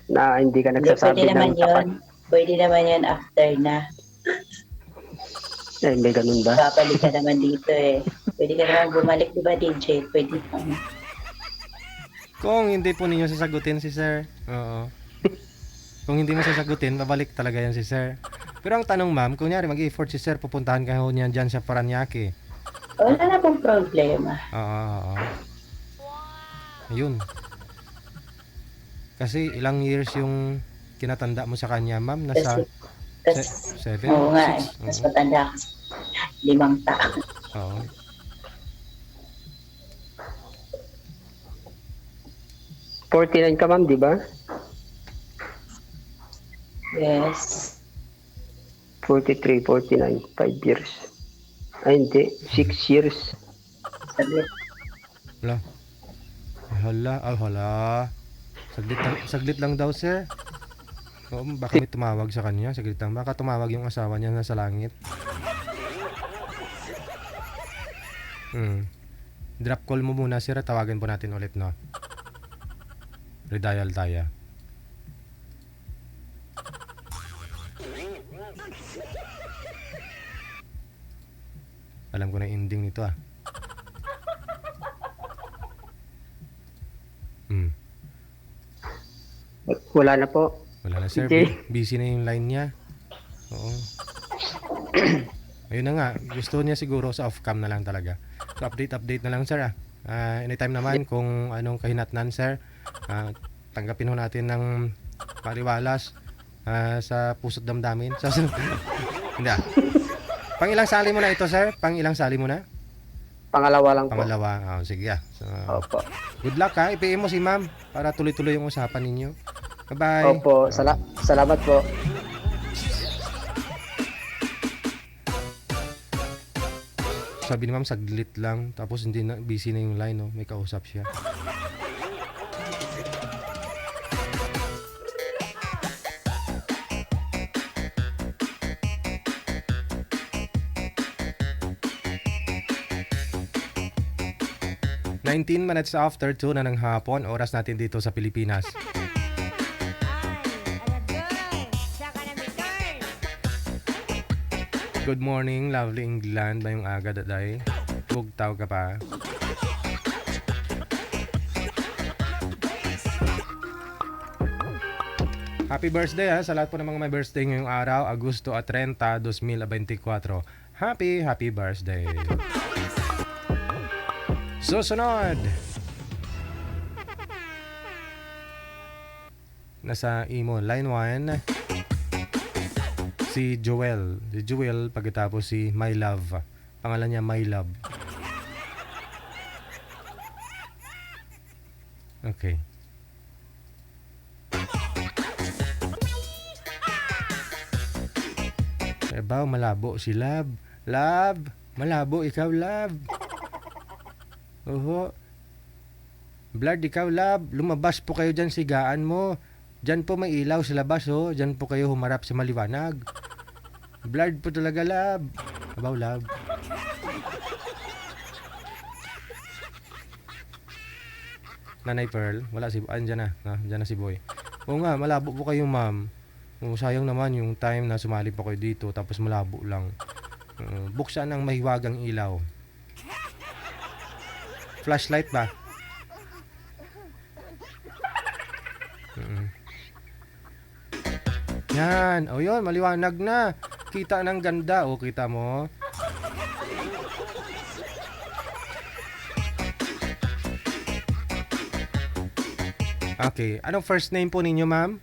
na hindi ka nagsasabi ng tapat. Pwede naman yun after na. May ganun ba? Babalik ka naman dito eh. Pwede ka naman bumalik, di ba DJ? Pwede naman. Kung hindi po ninyo sasagutin si Sir, oo. Kung hindi mo sasagutin, babalik talaga yan si Sir. Pero ang tanong, ma'am, kunyari mag-effort si Sir, pupuntahan kayo niyan dyan sa Paranaque. Wala na pong problema. Oo. Yun. Kasi ilang years yung kinatanda mo sa kanya, ma'am? Nasa Kasi 7? oo nga eh. Mas matanda ka. 5 taon. Oo. $49 ka, ma'am, di ba? Yes. 43, 49, 5 years. Ay, hindi. 6 years. Saglit. Hala. Saglit lang daw, Sir. Oo, baka may tumawag sa kanya. Saglit lang. Baka tumawag yung asawa niya nasa langit. Drop call mo muna, sir. Tawagan po natin ulit, no? Redial tayo. Alam ko na yung ending nito, ah. Wala na po. Wala na, sir. Okay. Busy na yung line niya. Oo. Ayun na nga. Gusto niya siguro sa off-cam na lang talaga. So, update na lang, sir, ah. Anytime naman kung anong kahinatnan, sir, tanggapin ho natin ng paliwalas sa puso't damdamin. So, hindi, ah. Pangilang sali mo na ito, sir? Pangilang sali mo na? Pangalawa lang po. Pangalawa. Sige, ah. So, Opo. good luck, ha. I-PM mo si ma'am para tuloy-tuloy yung usapan ninyo. Bye-bye. Opo. Salamat po. Sabi ni ma'am, saglit lang. Tapos hindi na, busy na yung line, no? May kausap siya. ...19 minutes after 2 na ng hapon, oras natin dito sa Pilipinas. Good morning, lovely England. Mayong aga daday. Bugtaw ka pa. Happy birthday, ha, sa lahat po ng mga may birthday ngayong araw, Agosto 30, 2024. Happy birthday. Susunod. Nasa imo line 1 si Joel. Si Joel pagkatapos si My Love. Pangalan niya My Love. Okay. Ebaw, malabo si Love. Love, malabo ikaw, Love. Oho. Blood, ikaw, Love. Lumabas po kayo dyan, sigaan mo. Dyan po may ilaw sa labas, oh. Dyan po kayo humarap sa maliwanag. Blood po talaga, Love. Abaw, Love. Nanay Pearl, wala si... Andyan na. Andyan na si Boy. Oo nga, malabo po kayo, ma'am. Sayang naman yung time na sumali pa kayo dito, tapos malabo lang. Buksan ang mahiwagang ilaw. Flashlight ba? Yan. O yun, maliwanag na. Kita ng ganda. O, kita mo. Okay. Anong first name po ninyo, ma'am?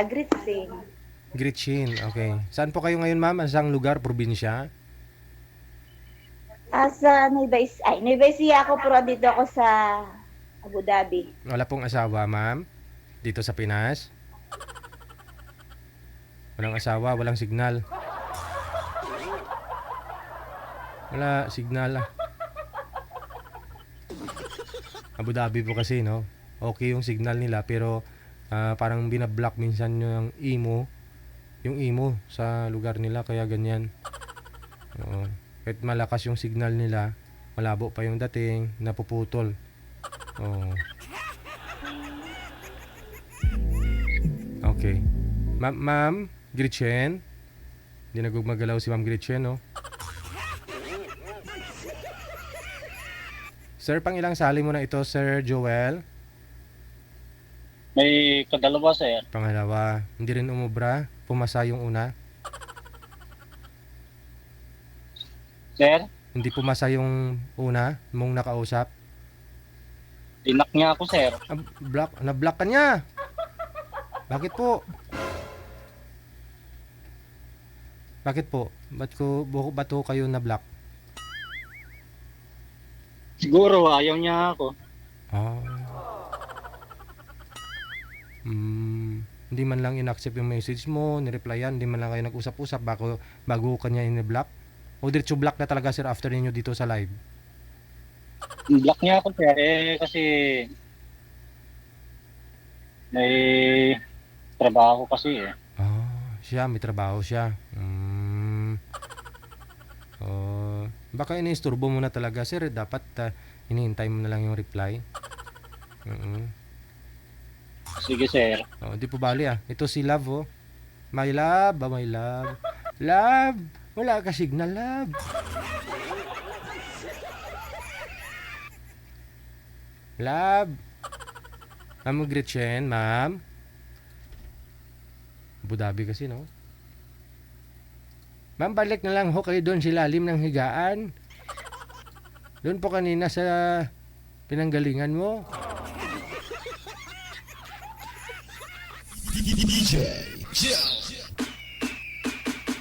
Gritsin. Gretchen. Okay. Saan po kayo ngayon, ma'am? Saan lugar? Probinsya? Sa Nueva Ecija ako, pero dito ako sa Abu Dhabi. Wala pong asawa, ma'am? Dito sa Pinas? Walang asawa, walang signal. Wala signal, ah. Abu Dhabi po kasi, no? Okay yung signal nila, pero parang binablock minsan yung imo sa lugar nila, kaya ganyan. Oo. Kahit malakas yung signal nila, malabo pa yung dating, napuputol. Oo. Okay. Ma'am Gretchen? Hindi nagugmagalaw si Ma'am Gretchen, no? Sir, pang ilang sali mo na ito, Sir Joel? May kadalawa, sir. Pangalawa. Hindi rin umubra? Pumasa yung una? Sir, Hindi pumasa yung una mong nakausap? dinak niya ako, sir. Na-block ka niya. Bakit po? Bakit po? Ba't ko kayo na-block? Siguro, ayaw niya ako. Ah. Hindi man lang in-accept yung message mo, ni-replyan, hindi man lang kayo nag-usap-usap bago kanya in-block? O diretso block na talaga, sir, after ninyo dito sa live? Block niya ako, sir. Kasi may trabaho kasi, eh. Siya, may trabaho siya. Baka iniisturbo mo na talaga, sir. Dapat hinihintay mo na lang yung reply. Sige, sir. Oh, di po bali Ito si Love, oh. My love, my love. Love, wala ka signal, love. Love. Ma'am Gretchen, ma'am. Abu Dhabi kasi, no? Ma'am, balik na lang ho kayo doon sa ilalim ng higaan. Doon po kanina sa pinanggalingan mo.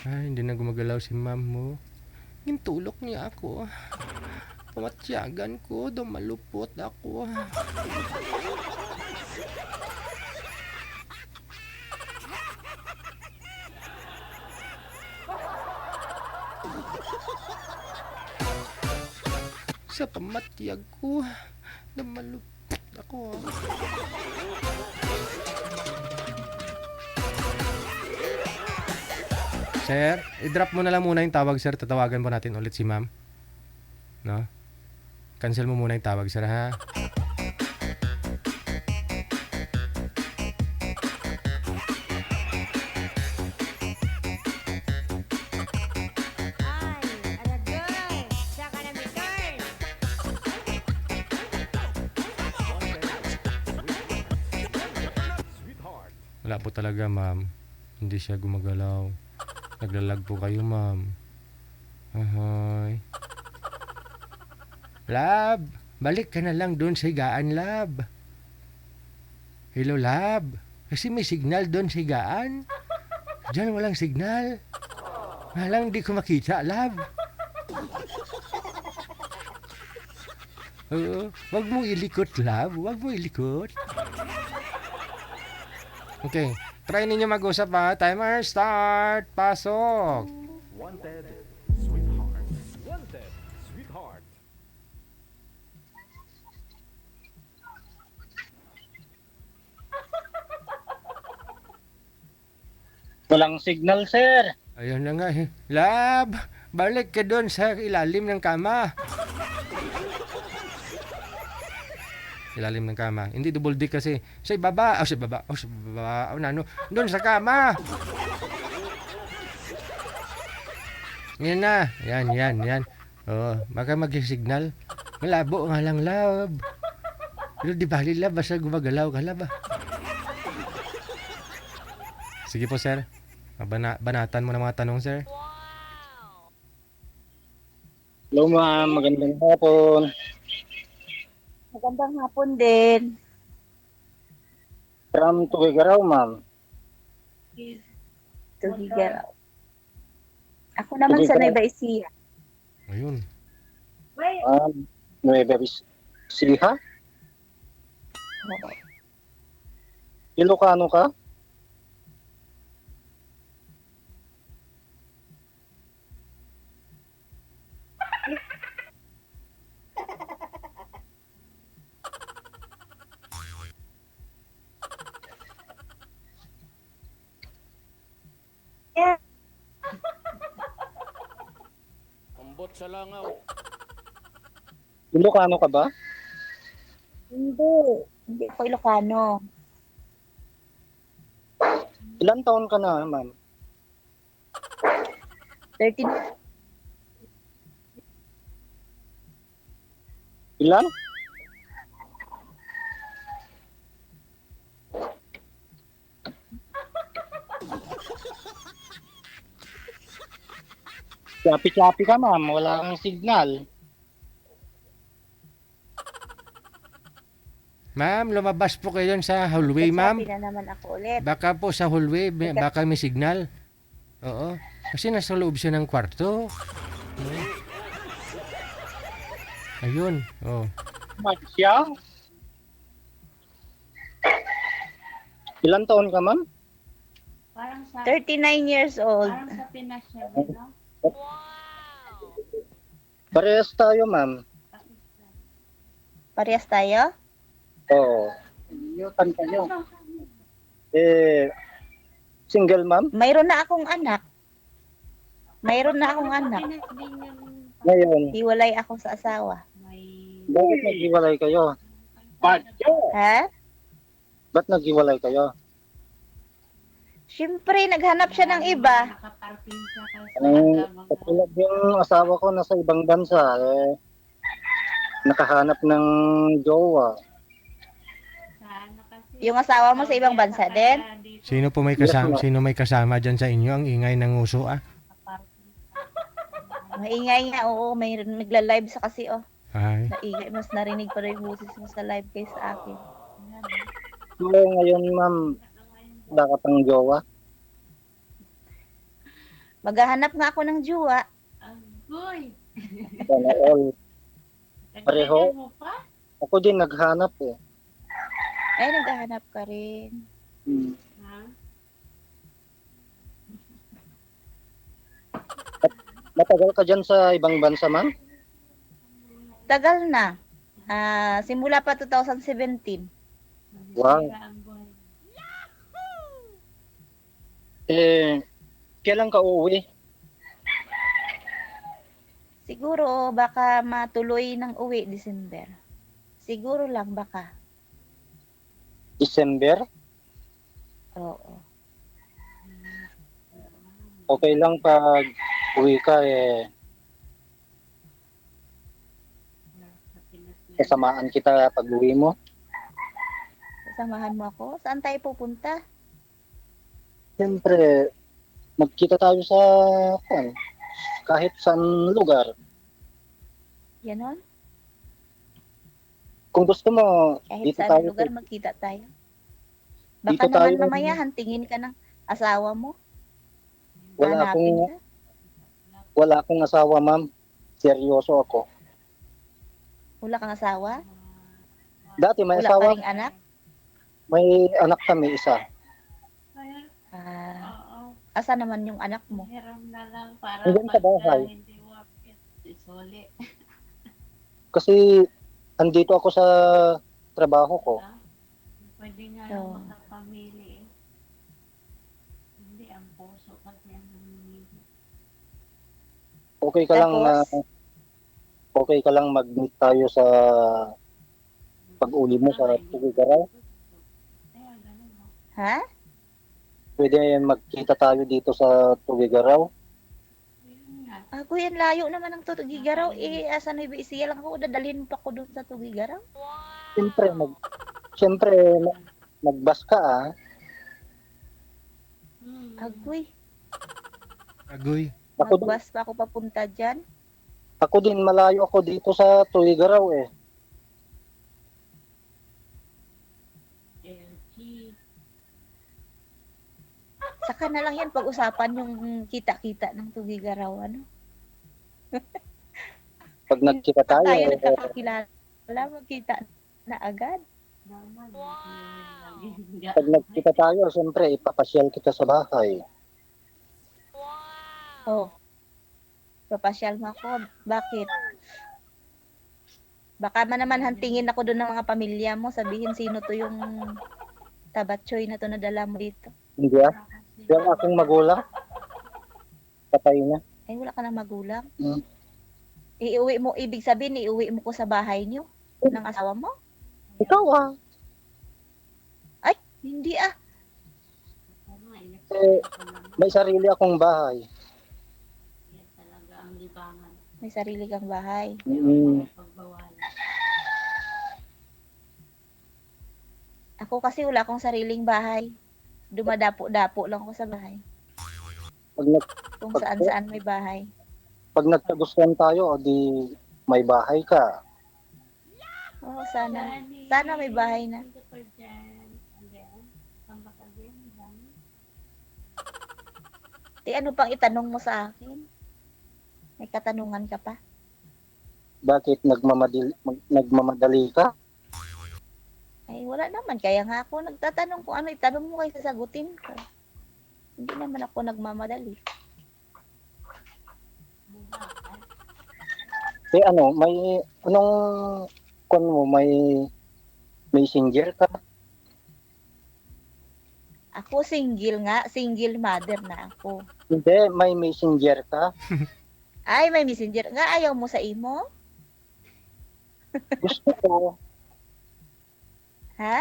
Ay, hindi na gumagalaw si ma'am mo. Gintulok niya ako. Pamatyagan ko, dumalupot ako. Sa pamatyag ko, dumalupot ako. Sir, i-drop mo na lang muna yung tawag, sir. Tatawagan po natin ulit si ma'am. No? Cancel mo muna yung tawag, sir, ha? Wala po talaga, ma'am. Hindi siya gumagalaw. Naglalag po kayo, ma'am. Ahoy. Lab, balik ka na lang doon sa higaan, Lab. Hello, Lab. Kasi may signal doon sa higaan. Diyan walang signal. Halang di ko makita, Lab. Oo, wag mo ilikot, Lab. Wag mo ilikot. Okay, try ninyo mag-usap, ha. Timer start. Pasok. Wanted, sweetheart. Wanted, sweetheart. Walang signal, sir. Ayun na nga, eh. Lab, balik ka doon sa ilalim ng kama. Ilalim ng kama. Hindi double dick kasi. Sa ibaba. Sa ibaba. Sa ibaba. Ano? Doon sa kama. Yan na. Yan. Oh, baka mag-signal. Malabo nga lang, lab. Pero di bali, lab. Basta gumagalaw ka, lab. Sige po, sir. Banatan mo ng mga tanong, sir. Hello, ma'am. Magandang hapon. Magandang hapon din. From Tugigaraw, ma'am. Tugigaraw. Ako naman sa Nueva Ecija. Ayun. Nueva Ecija? Ilocano ka? Ambot sa langaw. Ilocano ka ba? Hindi ko Ilocano. Ilan taon ka na, ma'am? 13. Ilan? Chapi-chapi ka, ma'am. Wala kang signal. Ma'am, lumabas po kayo dun sa hallway, ma'am. Sabi na naman ako ulit. Baka po sa hallway, baka may signal. Oo. Kasi nasa loob siya ng kwarto. Ayun. Oh. Siya? Ilan taon ka, ma'am? 39 years old. Parehas tayo, ma'am. Parehas tayo? Oo. Yutan kayo. Single, ma'am? Mayroon na akong anak. Ngayon, Hiwalay ako sa asawa. bakit naghiwalay kayo? Ha? Ba't naghiwalay kayo? Siyempre, naghanap siya ng iba. Katulad yung asawa ko nasa ibang bansa, nakahanap ng jowa. Yung asawa mo sa ibang bansa din? Sino po may kasama, sino may kasama dyan sa inyo? Ang ingay ng uso ah. Maingay nga, oo. May nagla-live sa kasi, oh. Ay. Naingay, mas narinig pa rin yung boses mo sa live kaysa sa akin. So, ngayon, ma'am, wala ka pang jowa? Maghahanap nga ako ng jowa. Sana all. Pareho. Ako din naghanap eh. Ay, naghahanap ka rin. Matagal ka dyan sa ibang bansa, ma'am? Tagal na. Simula pa 2017. Wow. Kailan ka uuwi? Siguro, baka matuloy ng uwi December. Siguro lang, baka. December? Oo. Okay lang pag uwi ka kasamaan kita pag uwi mo. Sasamahan mo ako? Saan tayo pupunta? Siyempre, magkita tayo sa kahit saan lugar. Ganon? Kung gusto mo, Kahit dito saan tayo. lugar magkita tayo. Baka Dito naman tayo. mamaya hantingin ka ng asawa mo. Wala Hanapin akong, ka. wala akong asawa, ma'am. Seryoso ako. Wala kang asawa? Dati may Wala ka asawa, ring anak? may anak kami isa. Asa naman yung anak mo? Hanggang sa bahay. Kasi andito ako sa trabaho ko. Oo. Okay ka lang na Tapos? okay ka lang mag-meet tayo sa pag-uli mo sa Tugigaraw. Ha? Pwede magkita tayo dito sa Tugigaraw. Kuya, layo naman ng Tugigaraw. Asa na siya lang ako. Dadalhin pa ko doon sa Tugigaraw. Siyempre, mag-bus ka Agoy. Agoy. Magbas pa ako papunta dyan. Ako din, malayo ako dito sa Tugigaraw Saka na lang yan pag-usapan yung kita-kita ng Tugigaraw. Ano? Pag nagkita Tayo tayo, nagkakakilala, magkita na agad. pag nagkita tayo, siyempre, ipapasyal kita sa bahay. Oh. Papasyal mo ako. Bakit? Baka man naman hantingin ako doon ng mga pamilya mo. Sabihin sino to yung tabatchoy na to na dala mo dito. Hindi Yung akong magulang, patay na. Ay, wala ka na magulang. Hmm. Iuwi mo, ibig sabihin, iuwi mo ko sa bahay niyo ng asawa mo? Ikaw Ay, hindi may sarili akong bahay. May sarili kang bahay. Ako kasi wala akong sariling bahay. Dumadapo-dapo lang ako sa bahay. Kung saan-saan may bahay. Pag nagkagustuhan tayo, di may bahay ka. Oo, sana. Sana may bahay na. Ano pang itanong mo sa akin? May katanungan ka pa? Bakit nagmamadali ka? Ay, wala naman. Kaya nga ako nagtatanong kung ano itanong mo kayo sasagutin ko. Hindi naman ako nagmamadali. May messenger ka? Ako single nga. Single mother na ako. Hindi, may messenger ka? Ay, may messenger nga. Ayaw mo sa imo? Gusto ko. Ha?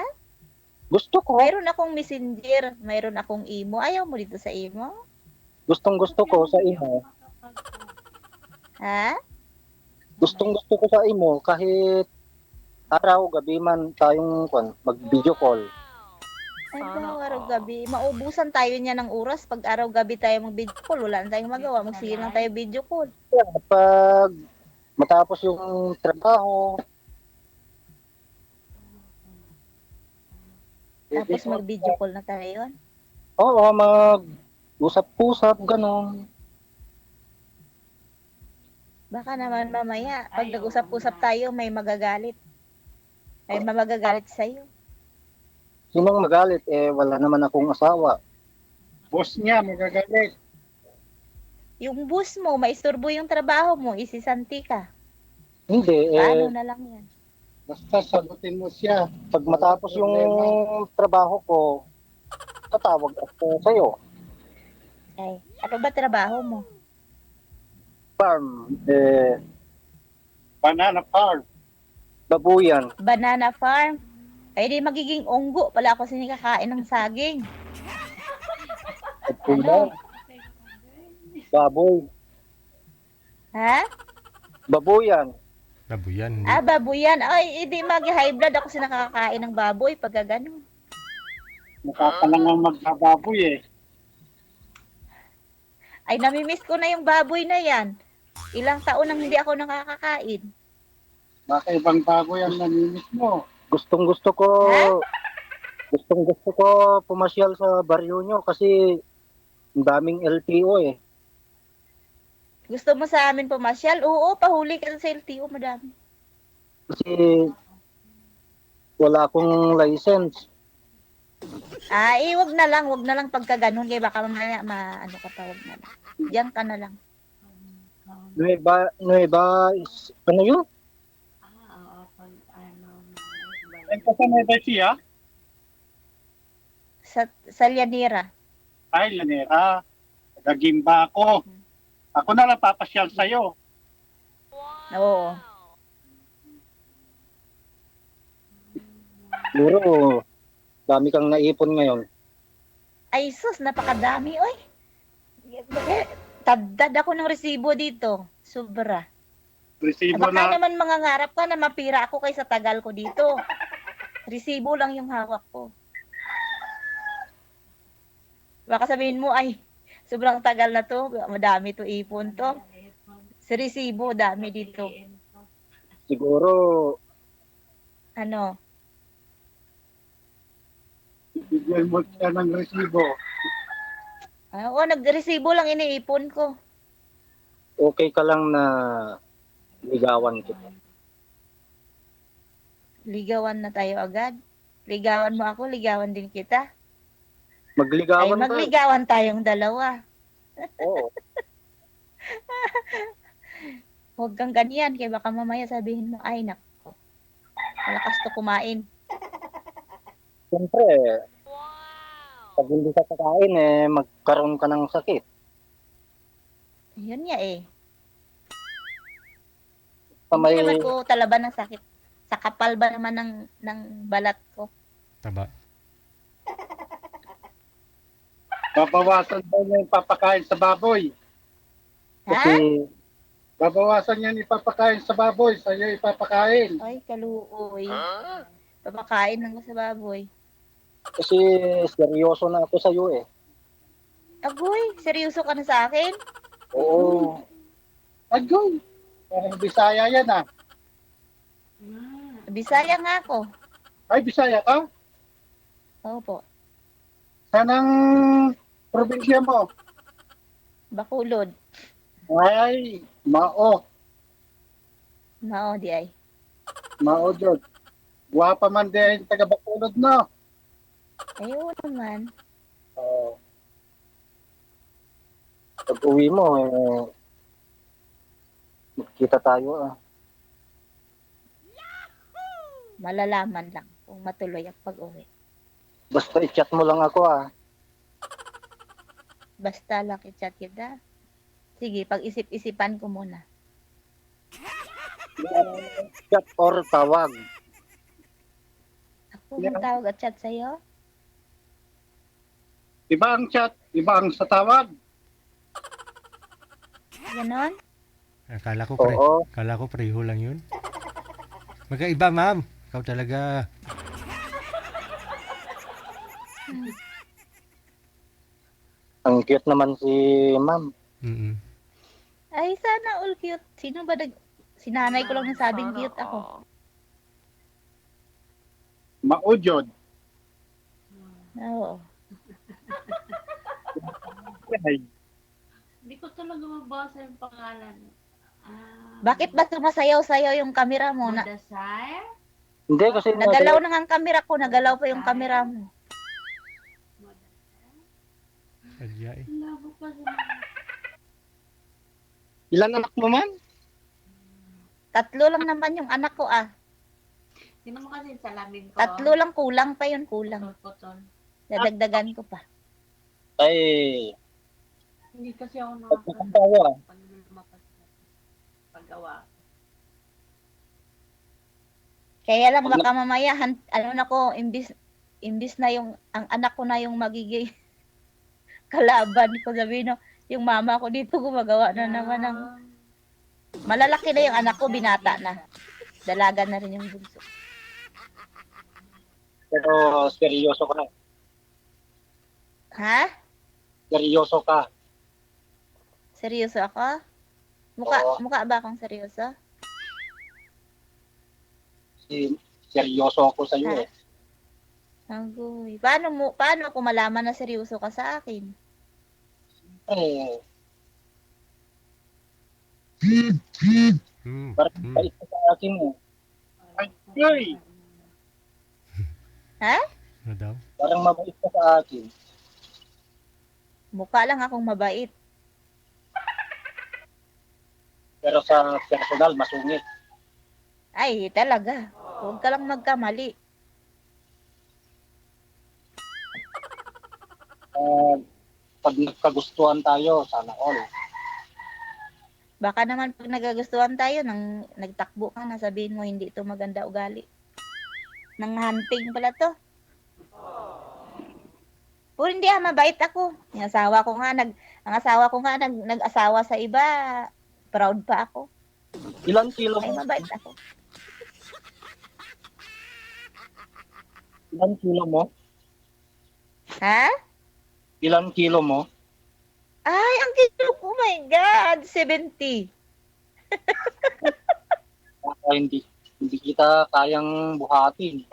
Gusto ko. Mayroon akong messenger. Mayroon akong imo. Ayaw mo dito sa imo? Gustong gusto ko sa imo. Ha? Gustong gusto ko sa imo kahit araw, gabi man tayong mag-video call. Ay, ba, araw-gabi. Maubusan tayo niya ng oras. Pag araw-gabi tayo mag-video call, wala na tayong magawa. Magsige lang tayo video call. Pag matapos yung trabaho, Tapos mag-video call na tayo. oo, mag-usap-usap, ganun. Baka naman mamaya, pag nag-usap-usap tayo, may magagalit. May magagalit sa'yo. Sinong magalit? Wala naman akong asawa. Boss niya, magagalit. Yung boss mo, maisturbo yung trabaho mo, isisanti ka. Hindi, Paano na lang yan? Basta sagutin mo siya. pag matapos yung trabaho ko, tatawag ako sa'yo. Ay, ano ba trabaho mo? Farm, Banana farm. babuyan. Banana farm. Ay, di magiging unggo pala ako sinikakain ng saging. Ano? Baboy. Ha? Babuyan. Babuyan. Ah, baboyan. Ay, hindi mag-high blood ako sinakakain ng baboy pagka ganun. Nakakalangang magbababoy eh. Ay, namimiss ko na yung baboy na yan. Ilang taon nang hindi ako nakakakain. Baka ibang baboy ang namimit mo. Gustong gusto ko pumasyal sa baryo nyo kasi ang daming LTO eh. Gusto mo sa amin pumasyal? Oo, pahuli ka sa LTO, madami. Kasi wala akong license. Wag na lang pagka ganun. Kaya baka mamaya, ano ka pa, wag na lang. Diyan ka na lang. Nueva, ano yun? Ay, kasama ba siya? Sa Llanera. Ay, Lanera. Nagimba ako. Ako na lang papasyal sa'yo. Oo. Siguro, dami kang naipon ngayon. Ay, sus, napakadami, oy. Tadad ako ng resibo dito. Sobra. Resibo Baka na. naman mangangarap ka na mapira ako kaysa tagal ko dito. Resibo lang yung hawak ko. Baka sabihin mo, ay, sobrang tagal na to. Madami to ipon to. Sa resibo, dami dito. Siguro, Ano? Bigyan mo siya ng resibo. Oo, nagresibo lang iniipon ko. okay ka lang na ligawan kita. Ligawan na tayo agad. Ligawan mo ako, ligawan din kita. Ay, Magligawan ka. magligawan tayong dalawa. Oo. Huwag kang ganyan, kaya baka mamaya sabihin mo, ay nako, malakas to kumain. Siyempre, pag hindi ka kakain, magkaroon ka ng sakit. Yun nga eh. Sa Hindi may, naman ko talaban ng sakit. Sa kapal ba naman ng balat ko? Taba. Babawasan daw niya yung papakain sa baboy. kasi, Babawasan niya yung ipapakain sa baboy. Sa'yo ipapakain. Ay, kaluoy. Papakain lang ko sa baboy. kasi seryoso na ako sa'yo eh. Agoy, seryoso ka na sa akin? Oo. Agoy. Parang Bisaya yan ah. Bisaya nga ako. Ay, Bisaya ka? Opo. Saan ang probinsya mo? Bakulod. Ay, Mao. Mao di ay. Mao Jod. Guwapa man din taga Bacolod no. Ayun naman. Pag uwi mo, magkita tayo ah. Malalaman lang kung matuloy ang pag-uwi. Basta i-chat mo lang ako ah. Basta lang i-chat kita. Sige, pag-isip-isipan ko muna. Chat or tawag. Ako ang tawag at chat sa'yo? Iba ang chat, iba ang sa tawag. Ganon? Akala ko Oo. Akala ko pareho lang yun. Magkaiba, ma'am. Ikaw talaga. Ang cute naman si ma'am. Mm-mm. Ay, sana all cute. Sino ba sinanay ko lang nasabing cute ako. Maujod. Oo. Hindi ko talaga mabasa yung pangalan. Bakit ba sumasayaw-sayaw yung kamera mo? Madasar? Hindi kasi Nagalaw na nga ang kamera ko. Nagalaw pa yung kamera mo. Sadya eh. Labo pa sa Ilan anak mo man? 3 lang naman yung anak ko ah. Sino mo kasi yung salamin ko? 3 lang, kulang pa yun, kulang. Putol. Dadagdagan ko pa. Ay, Hindi kasi ako pagkakatawa. pag lumapas na paggawa. Kaya lang baka mamaya, ano na ko, imbis na yung, ang anak ko na yung magiging kalaban ko, sabihin no, yung mama ko dito gumagawa na naman ng, malalaki na yung anak ko, binata na. Dalaga na rin yung bunso. Pero seryoso ka na. Ha? Seryoso ka. Seryoso ako? Oo. Mukha ba akong seryoso? Seryoso ako sa iyo Ha? eh. Agoy. Paano ako malaman na seryoso ka sa akin? Eh, parang bait ka sa akin eh. Ay, Ha? Ano daw? parang mabait ka sa akin. Mukha lang akong mabait. Pero sa personal, masungit. Ay, talaga. Huwag ka lang magkamali. Pag nagkagustuhan tayo, sana all. Baka naman pag nagagustuhan tayo, nagtakbo ka na, sabihin mo hindi ito maganda ugali. Nang hunting pala to. Puro hindi mabait ako. Ang asawa ko nga, nag-asawa sa iba, proud pa ako. Ilan kilo Ay, mo? mabait ako. Ilan kilo mo? Ha? Ilan kilo mo? Ay, ang kilo ko, oh my God, 70. Hindi kita kayang buhatin.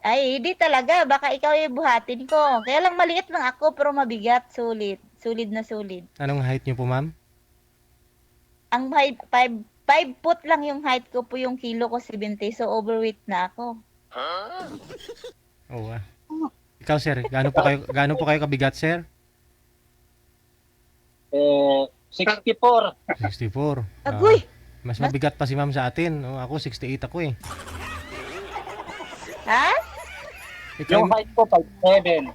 Ay, hindi talaga. Baka ikaw yung buhatin ko. Kaya lang maliit lang ako, pero mabigat. Sulit. Sulit na sulit. Anong height niyo po, ma'am? Ang 5 foot lang yung height ko po, yung kilo ko 70. So, overweight na ako. Oo ah. Ikaw, sir, gaano po kayo kabigat, sir? 64. 64. Agoy! Mas mabigat pa si ma'am sa atin. Oh, ako, 68 ako eh. Ha? Ikaw, Yung height ko, 5'7".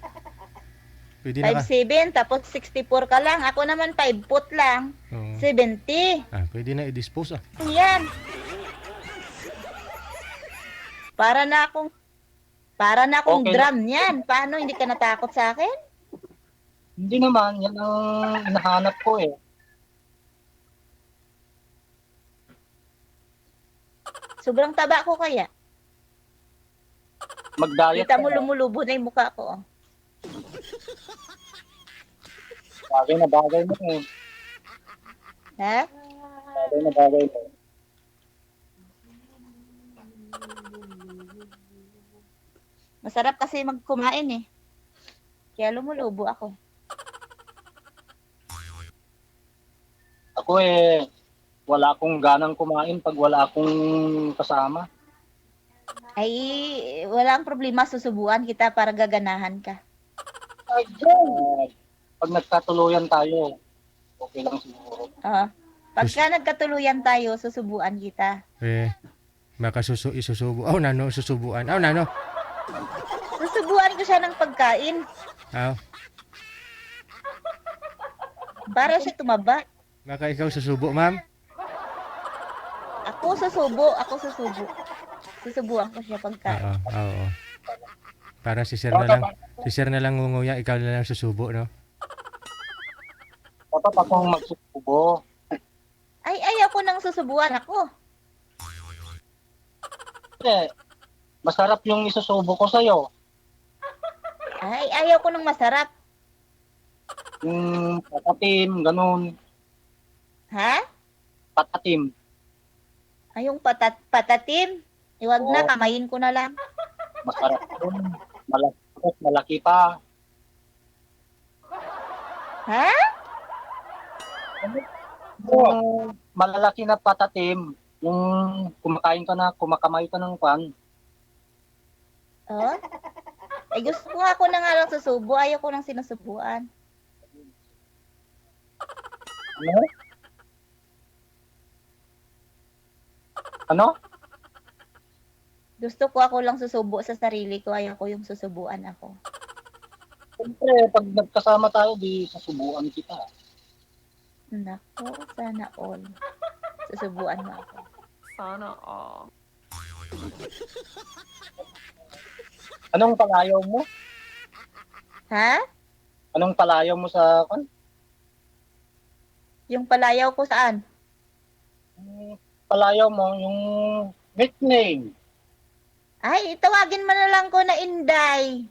pwede na ka. 5'7", tapos 64 ka lang. Ako naman 5 foot lang. Oo. 70. Pwede na i-dispose ah. Yan. Para na akong Okay. drum yan. Paano? Hindi ka natakot sa akin? Hindi naman, yan ang hinahanap ko eh. Sobrang taba ko kaya. Mag-diet Kita ka mo na. lumulubo na yung mukha ko. Oh. Bagay na bagay mo eh. Ha? Bagay na bagay mo. Masarap kasi magkumain eh. Kaya lumulubo ako. Ako eh, wala akong ganang kumain pag wala akong kasama. Ay, walang problema. Susubuan kita para gaganahan ka. Pag nagkatuluyan tayo, okay lang siguro. Oo. Pagka nagkatuluyan tayo, susubuan kita. Isusubo. Oh, nano, susubuan. Oh, nano. Susubuan ko siya ng pagkain Oh, para siya tumaba. Baka ikaw susubo, ma'am? Ako susubo. Susubuan ko siya pagka. Oo. Parang si sir na lang ngunguya, ikaw na lang susubo, no? Dapat akong magsusubo. Ay, ayaw ko nang susubuan ako. Kasi, masarap yung isusubo ko sa'yo. Ay, ayaw ko nang masarap. Yung patatim, ganun. Ha? Patatim. Ay, yung patatim. Iwag na, kamayin ko na lang. Masarap yun. Malaki pa. Ha? Yung malalaki na patatim, yung kumakamay ka ng kwan. Oh? Ay, gusto ko nga ako na nga lang susubo. Ayaw ko nang sinusubuan. Ano? Ano? Gusto ko ako lang susubo sa sarili ko. Ayaw ko yung susubuan ako. Siyempre, pag nagkasama tayo, di susubuan kita. Nako, sana all. Susubuan mo ako. Sana all. Anong palayaw mo? Ha? Anong palayaw mo sa kwan? Yung palayaw ko saan? Palayaw mo, yung nickname. Ay, tawagin mo na lang ko na Inday.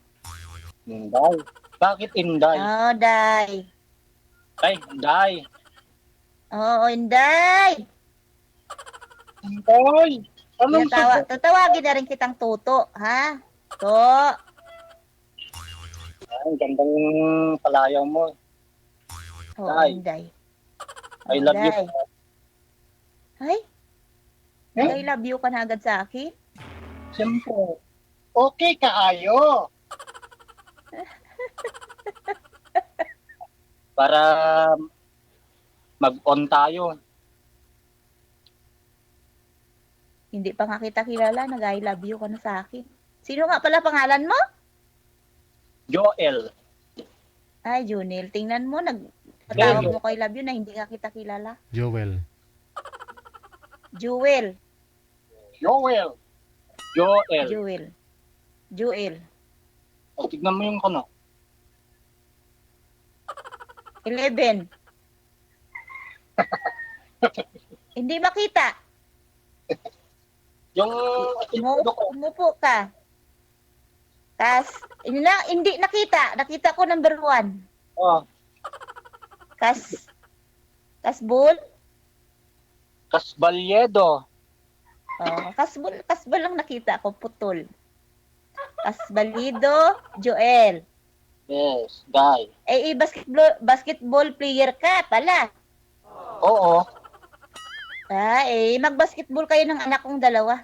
Inday. Bakit Inday? Oh, Day. Ay, Inday. Oo, Inday. Inday. Anong Tatawagin na rin kitang Tuto, ha? To. Ay, gandang palayaw mo. Oo, Day. Inday. I love you. Day. Ay? I love you ka na agad sa akin? Siyempre. Okay ka ayo. Para mag-on tayo. Hindi pa nga kita kilala, nag-I love you ka na sa akin. Sino nga pala pangalan mo? Joel. Ay, Junel, tingnan mo, nagtawag mo ko I love you na hindi nga kita kilala. Joel. Jewel. Joel. Joel. Jewel. Jewel. O, tignan mo yung kano. 11. Hindi makita. Yung Umupo ka. Hindi nakita. Nakita ko number 1. Oh, Kasbul. Kasbalyedo. Oh, kasbul lang nakita ko, putol. Kasbalido, Joel. Yes, guy. Basketball player ka pala. Oo. Mag-basketball kayo ng anak kong dalawa.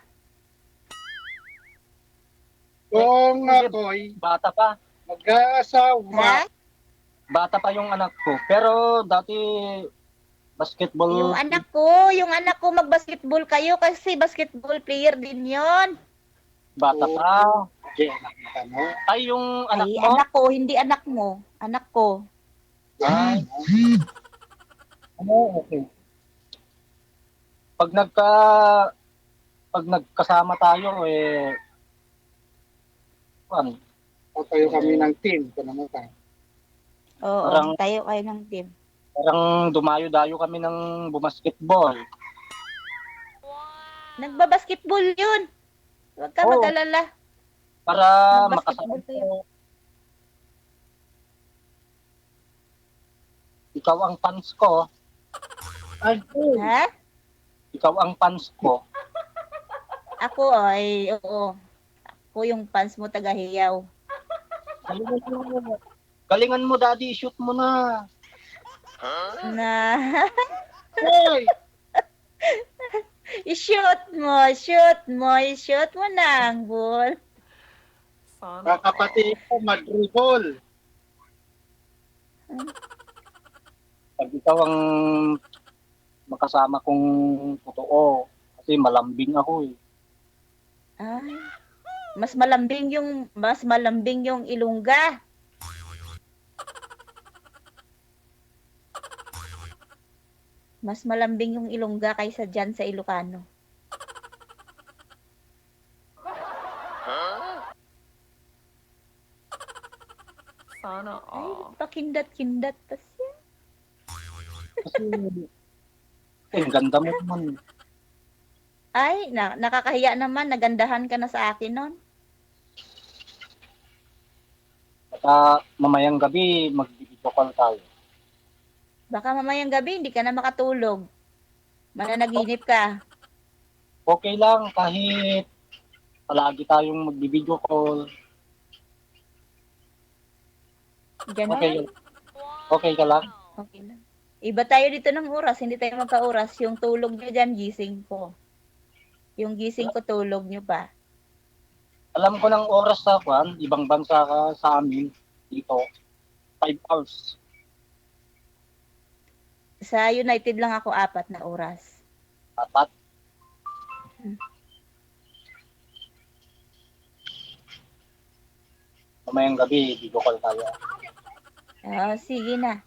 Kung ako'y bata pa, mag-aasawa. Ha? Bata pa yung anak ko. Pero dati basketball. Yung anak ko mag-basketball kayo kasi basketball player din 'yon. Bata pa. Ay, yung anak mo? Anak ko, hindi anak mo. Anak ko. Ay. Okay. Pag nagkasama tayo, tayo kami ng team. Oo, tayo kayo ng team. Parang dumayo-dayo kami ng bumasketball. Nagbabasketball yun. Huwag ka mag-alala. Para Nagbasketball makasama kayo. ko. Ikaw ang fans ko. Ay, Ha? ikaw ang fans ko. Ako oo. Ako yung fans mo taga-hiyaw. Galingan mo, daddy. Shoot mo na. Na. Hey! I-shoot mo na ang ball. Kakapatid ko, mag-dribble. Pag ikaw ang makasama kong totoo, kasi malambing ako eh. Ay, mas malambing yung ilongga. Mas malambing yung Ilongga kaysa dyan sa Ilocano. Sana Ay, all. pakindat-kindat pa siya. Kasi, ang ganda mo naman. Ay, nakakahiya naman. Nagandahan ka na sa akin nun. Baka mamayang gabi, mag-video call tayo. Baka mamayang gabi, hindi ka na makatulog. Mananaginip ka. Okay lang, kahit palagi tayong mag-video call. Ganon. Okay, okay ka lang? Okay lang. Iba tayo dito ng oras, hindi tayo magka-oras. Yung tulog nyo dyan, gising ko. Yung gising ko, tulog nyo pa. Alam ko ng oras sa kwan, ibang bansa ka sa amin dito. 5 hours. Sa United lang ako 4 na oras. Apat. Mamayang gabi, video call tayo. Sige na.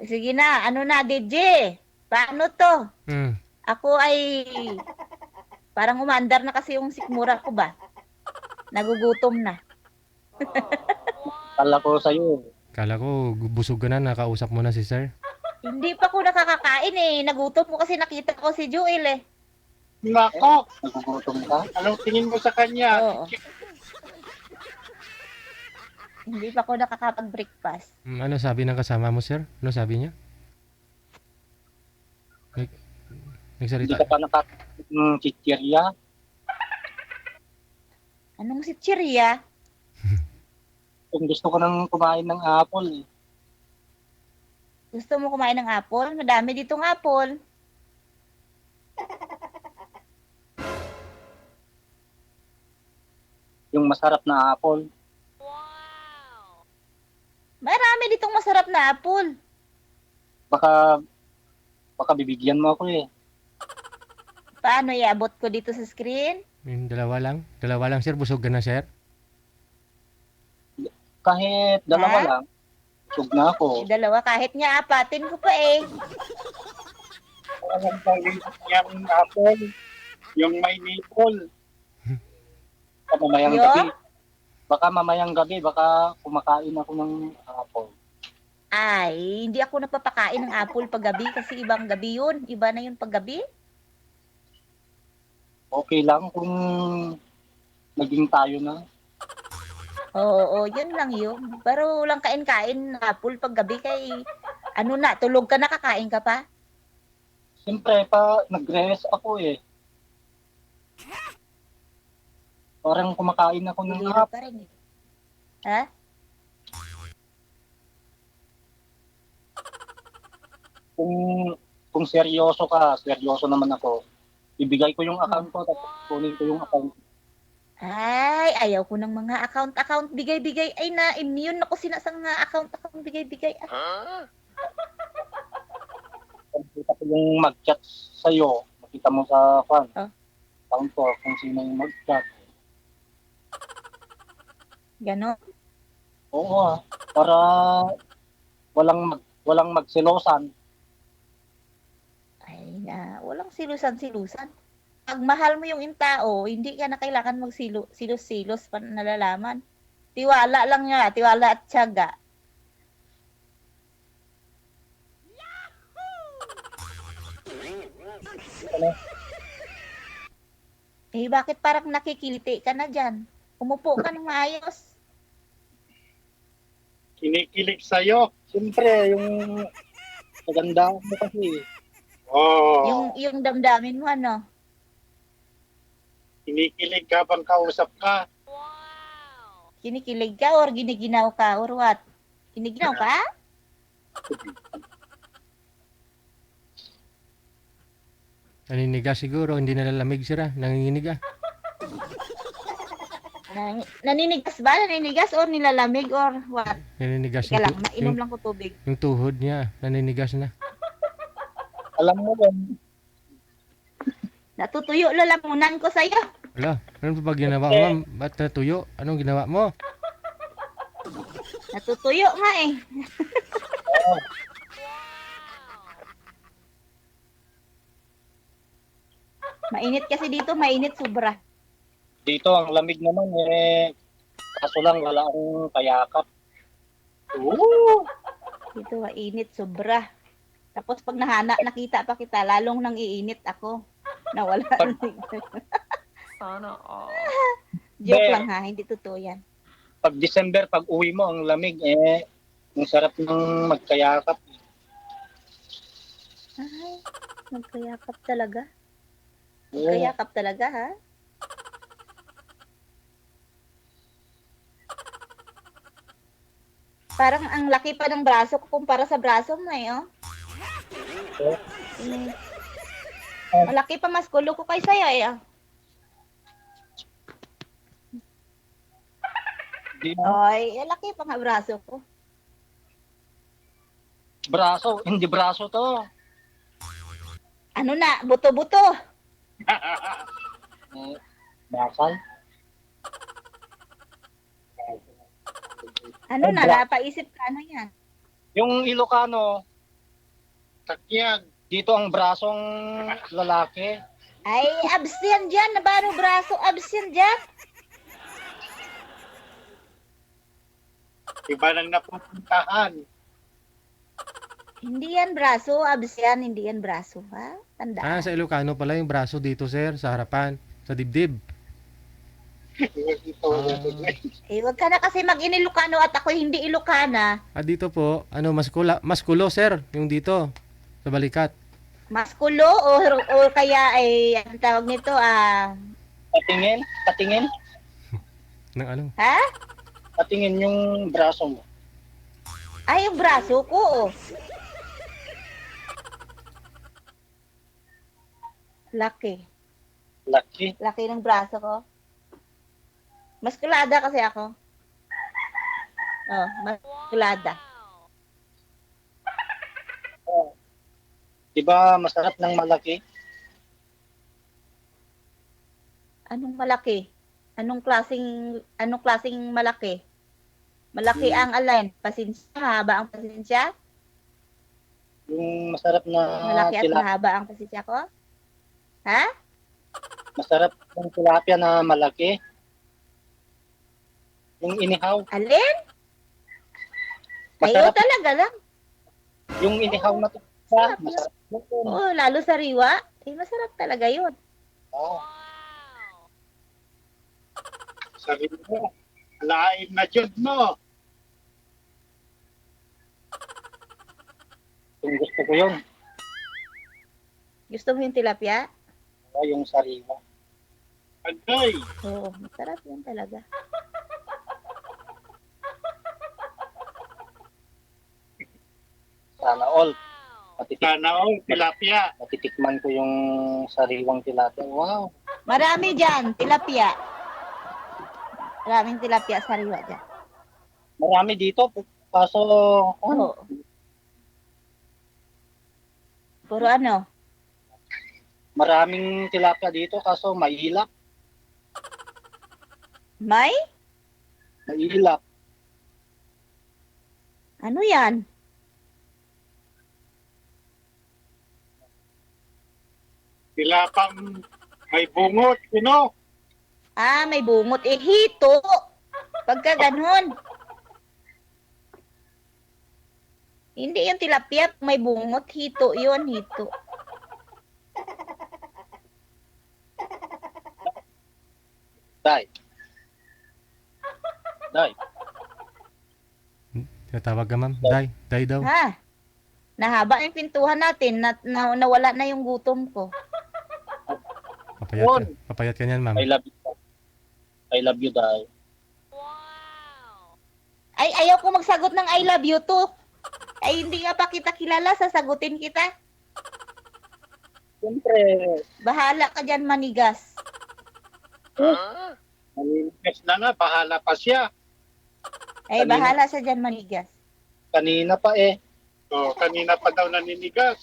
Sige na, ano na, DJ? Paano to? Ako ay parang umandar na kasi yung sikmura ko ba? Nagugutom na. Kala ko sa'yo. Kala ko busog ka na, nakausap mo na si sir. Hindi pa ako nakakakain eh. Nagutom ko kasi nakita ko si Joel eh. Nako! Nagugutom ka? Anong tingin mo sa kanya? Oo. Hindi pa ako nakakapag-breakfast. Ano sabi ng kasama mo, sir? Ano sabi niya? Hindi Nagsalita. ka pa nakakikirya? Anong si Chiria? Kung gusto ko nang kumain ng apple. Gusto mo kumain ng apple? Madami ditong apple. Yung masarap na apple. Marami ditong masarap na apple. Baka bibigyan mo ako eh. Paano iabot ko dito sa screen? Yung dalawa lang? Dalawa lang, sir. Busog ka na, sir? Kahit dalawa lang, busog na ako. Dalawa, kahit nga apatin ko pa eh. Alam ko yung apple, yung may maple. Baka mamayang gabi, baka kumakain ako ng apple. Ay, hindi ako napapakain ng apple paggabi kasi ibang gabi yun. Iba na yun paggabi. Okay lang kung naging tayo na. Oo, yun lang yun. Pero walang kain-kain ng apple paggabi kay ano na, tulog ka na, kakain ka pa. Siyempre, nag-rest ako eh. Parang kumakain ako ng Liro pa rin eh. Ha? Kung seryoso ka, seryoso naman ako. Ibigay ko yung account ko, tapos kunin ko yung account. Ay, ayaw ko ng mga account, bigay-bigay. Ay, na-immune ako sinasang nga account, bigay-bigay. Makita ko yung mag-chat sa'yo. Makita mo sa account ko kung sino yung mag-chat. Ganon. Oo para walang magselosan. Ay, walang silusan-silusan. Pag mahal mo yung tao, hindi ka na kailangan magsilos-silos pa nalalaman. Tiwala lang nga, tiwala at tiyaga. Eh, bakit parang nakikiliti ka na dyan? Umupo ka ng maayos. Kinikilig sa'yo. Siyempre, yung maganda mo kasi. Yung damdamin mo, ano? Kinikilig ka bang kausap ka? Kinikilig ka or giniginaw ka or what? Giniginaw ka? Naninigas siguro. Hindi nalalamig sira. Nanginginig ah. Naninigas ba? Naninigas or nilalamig or what? Naninigas Teka lang, mainom lang ko tubig. Yung tuhod niya. Naninigas na. Alam mo yun. Natutuyo lalamunan ko sa'yo. Wala. Ano pa ginawa mo, ma'am? Ba't natuyo? Anong ginawa mo? Natutuyo nga eh. Mainit kasi dito, mainit sobra. Dito ang lamig naman kaso lang wala akong kayakap. Oo. Dito mainit sobra. Tapos pag nakita pa kita, lalong nang iinit ako. Nawala. Sana all. Joke lang ha, hindi totoo yan. Pag December, pag uwi mo, ang lamig ang sarap ng magkayakap. Ay, magkayakap talaga. Oo. Magkayakap talaga ha. Parang ang laki pa ng braso ko kumpara sa braso mo oh. Mm. Malaki pa mas kulo ko kay sa'yo oh. Ay, laki pa nga braso ko. Braso, hindi braso to. Ano na, buto-buto. Basal. Ano na, napaisip ka na yan. Yung Ilocano, takyag. Dito ang brasong lalaki. Ay, abs yan dyan. Nabaro braso, abs yan dyan. Iba lang napupuntahan. Hindi yan braso, abs yan. Hindi yan braso, ha? Tandaan. Sa Ilocano pala yung braso dito, sir, sa harapan, sa dibdib. Wag ka na kasi mag-inilocano at ako hindi Ilocana. Dito po, maskulo, sir, yung dito, sa balikat. Maskulo o kaya ay, ang tawag nito, Patingin? Patingin? Ng ano? Ha? Patingin yung braso mo. Ay, yung braso ko, oh. Laki. Laki. Laki ng braso ko. Maskulada kasi ako. Oh, maskulada. Diba masarap ng malaki? Anong malaki? Anong klaseng malaki? Malaki ang alin? Pasensya, mahaba ang pasensya? Yung masarap na Malaki at mahaba ang pasensya ko? Ha? Masarap yung tilapia na malaki. Yung inihaw. Alin? Masarap. Ayaw talaga lang. Yung inihaw na tilapia, masarap. Oo, lalo sa riwa. Masarap talaga yun. Oh. Sabi mo, lain na jud mo. Kung gusto ko yun, Gusto mo yung tilapia? yung sariwa. Agay! Oo, masarap yun talaga. Sana all. Sana all, tilapia. Matitikman ko yung sariwang tilapia. Wow! Marami dyan, tilapia. Maraming tilapia sa riwa dyan. Marami dito, kaso Oo. Puro ano? maraming tilapia dito, kaso mailap. May? Mailap. Ano yan? Tilapang may bungot, May bungot. Hito. Pagka ganun. Hindi yung tilapia. May bungot. Hito yun. Hito. Day. Day. Tinatawag ka, ma'am? Day daw. Ha? Nahaba yung pintuhan natin. Nawala na yung gutom ko. Papayat ka niyan, ma'am. I love you. I love you, Day. Ay, ayaw ko magsagot ng I love you too. Ay, hindi nga pa kita kilala. Sasagutin kita. Siyempre, Bahala ka dyan, manigas. maliligas na nga, bahala pa siya. Ay, Kanina. bahala siya dyan, manigas. Kanina pa kanina pa daw naninigas.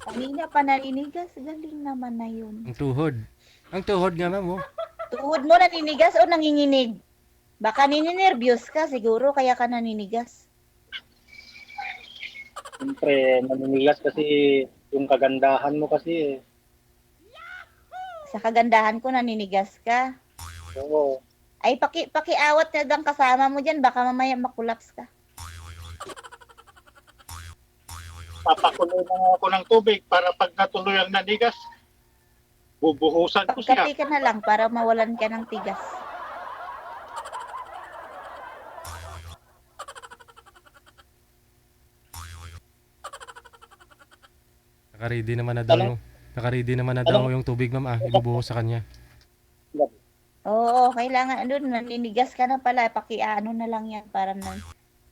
Kanina pa naninigas. Galing naman na yun. Ang tuhod. Ang tuhod nga, ma'am, oh. Tuhod mo naninigas o nanginginig? Baka nininervyos ka siguro kaya ka naninigas. Siyempre, naninigas kasi yung kagandahan mo kasi eh. Sa kagandahan ko, naninigas ka. Oo. Ay, pakiawat na lang kasama mo dyan. Baka mamaya makulaps ka. Papakulo na ako ng tubig para pag natuloy ang nanigas, bubuhusan ko siya. Pagkati ka na lang para mawalan ka ng tigas. Naka-ready naman na daw yung tubig, ma'am. Ibubuhos sa kanya. Oo, kailangan doon, naninigas ka na pala. Pakiano na lang yan para na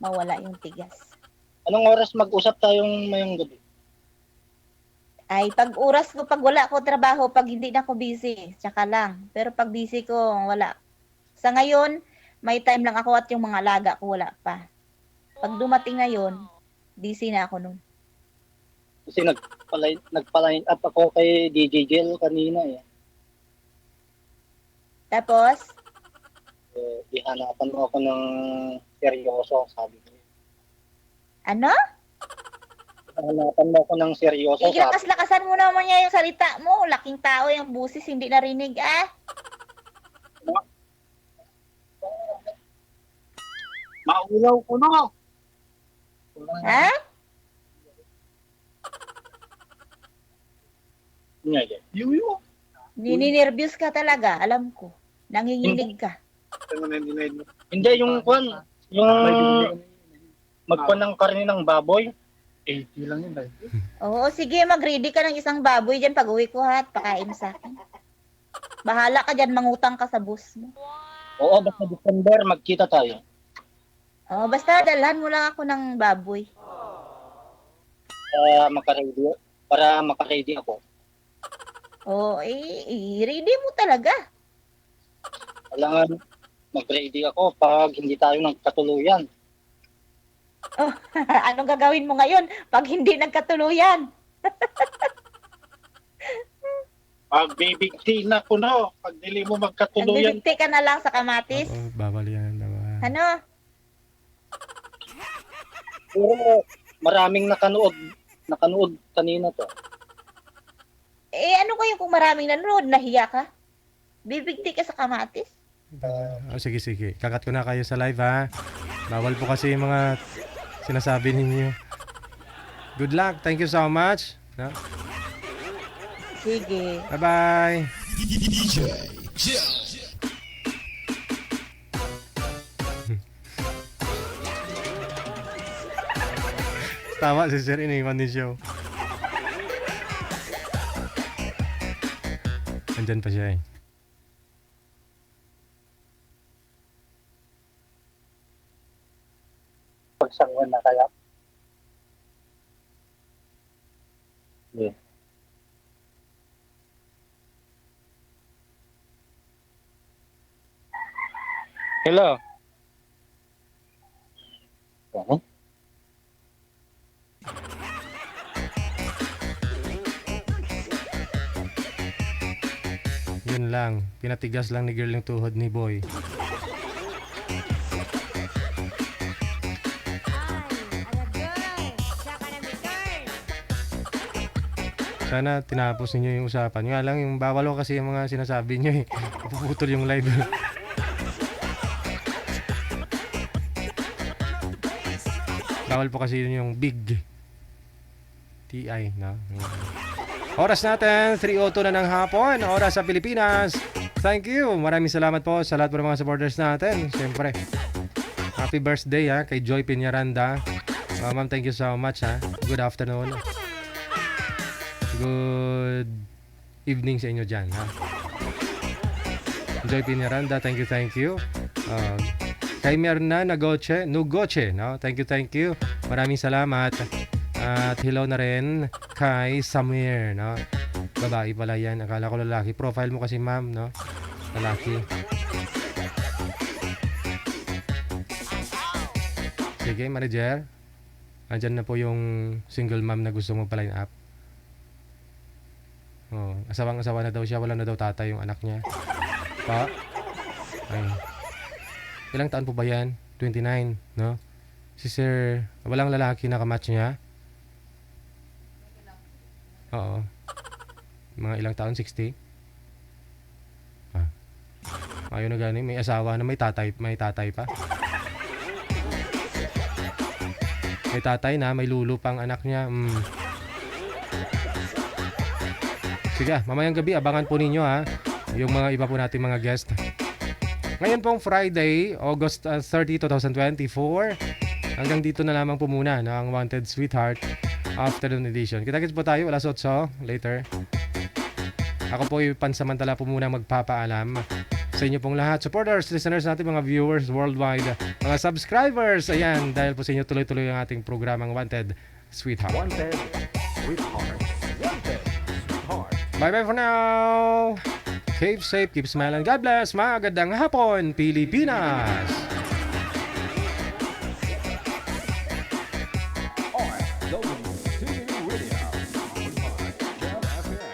mawala yung tigas. Anong oras mag-usap tayong mayong gabi? Ay, pag oras ko, pag wala ko trabaho, pag hindi na ako busy, tsaka lang. Pero pag busy ko, wala. Sa ngayon, may time lang ako at yung mga alaga ko wala pa. Pag dumating na yun, busy na ako nun. Kasi nagpa-line up ako kay DJ Jel kanina eh. Tapos, Ihanapan mo ako ng seryoso, sabi ko. ano? Ihanapan mo ako ng seryoso, sabi Lakas-lakasan mo naman niya yung salita mo. Laking tao yung busis, hindi narinig ah. Maulaw ko na. Ha? Yuyo. Nininervyos ka talaga, alam ko. Nanginginig ka. Hindi, yung kwan. Yung magkwan ng karne ng baboy. 80 lang yun. Oo, sige, mag-ready ka ng isang baboy dyan pag uwi ko ha, at pakain mo sa akin. Bahala ka dyan, mangutang ka sa bus mo. Oo, basta December, magkita tayo. Oo, basta dalhan mo lang ako ng baboy. Para makaready ako. Oo, ready mo talaga. Kailangan mag-ready ako pag hindi tayo nagkatuluyan. Oh, anong gagawin mo ngayon pag hindi nagkatuluyan? Pagbibigti na ko na. Pag dili mo magkatuluyan. Nagbibigti ka na lang sa kamatis? Oo, bawal yan. Bawal. Ano? Pero maraming nakanood kanina to. Ano kayo kung maraming nanonood, nahiya ka? Bibigti ka sa kamatis? Sige, sige. Kakat ko na kayo sa live, ha? Bawal po kasi yung mga sinasabi ninyo. Good luck. Thank you so much. No? Sige. Bye-bye. Tama si Sir, iniwan din show. Andyan pa siya eh. Pagsangwan na kaya. Yeah. Hello. Okay. Yun lang. Pinatigas lang ni girl yung tuhod ni boy. Sana tinapos ninyo yung usapan. Nga lang, yung bawal ko kasi yung mga sinasabi nyo eh. Puputol yung live. Bawal po kasi yun yung big TI na. Oras natin, 3:02 na ng hapon. Oras sa Pilipinas. Thank you. Maraming salamat po sa lahat po ng mga supporters natin. Siyempre, happy birthday ha, kay Joy Piñaranda. Ma'am, thank you so much ha. Good afternoon. Good evening sa inyo dyan ha. Joy Piñaranda, thank you. Kay Merna Nugoche, no? Thank you. Maraming salamat. At hello na rin kay Samir, no? Babae pala yan. Akala ko lalaki. Profile mo kasi, ma'am, no? Lalaki. Sige, manager. Andyan na po yung single mom na gusto mo pa-line up. Oh, asawang-asawa na daw siya. Wala na daw tatay yung anak niya. Pa? Ay. Ilang taon po ba yan? 29, no? Si Sir, walang lalaki na kamatch niya. Oo. Mga ilang taon? 60? Ah. Ayaw na gani. May asawa na may tatay pa. May tatay na, may lulu pang anak niya. Sige, mamayang gabi, abangan po ninyo ha. Yung mga iba po natin mga guest. Ngayon pong Friday, August 30, 2024. Hanggang dito na lamang po muna ng Wanted Sweetheart Afternoon Edition. Kita-kits po tayo, alas 8 later. Ako po yung pansamantala po muna magpapaalam sa inyo pong lahat. Supporters, listeners natin, mga viewers worldwide, mga subscribers. Ayan, dahil po sa inyo tuloy-tuloy ang ating programang Wanted Sweetheart. Wanted Sweetheart. Wanted Sweetheart. Bye-bye for now! Keep safe, keep smiling. God bless! Magandang hapon, Pilipinas! RFWTV Radio. Jam FM 90.7.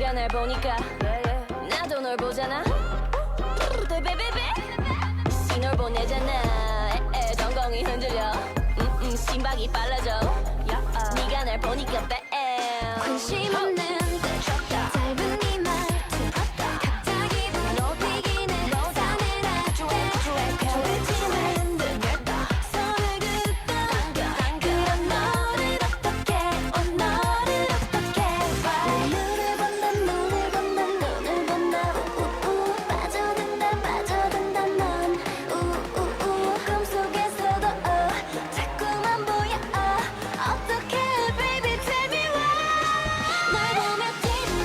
날 보니까 나도 널 보잖아. 베베베 신호를 보내잖아. 덩덩이 흔들려. 심박이 빨라져. 네가 날 보니까 관심 없는 짧은 네 말투 갑자기 높이기는 싸늘한 좋아지는 손을 긋다 그런 너를 어떻게 너를 어떻게 눈을 본다 눈을 본다 눈을 본다 우우 빠져든다 넌 우우 꿈속에서도 자꾸만 보여 어떻게 baby tell me why 널 보며 뛰는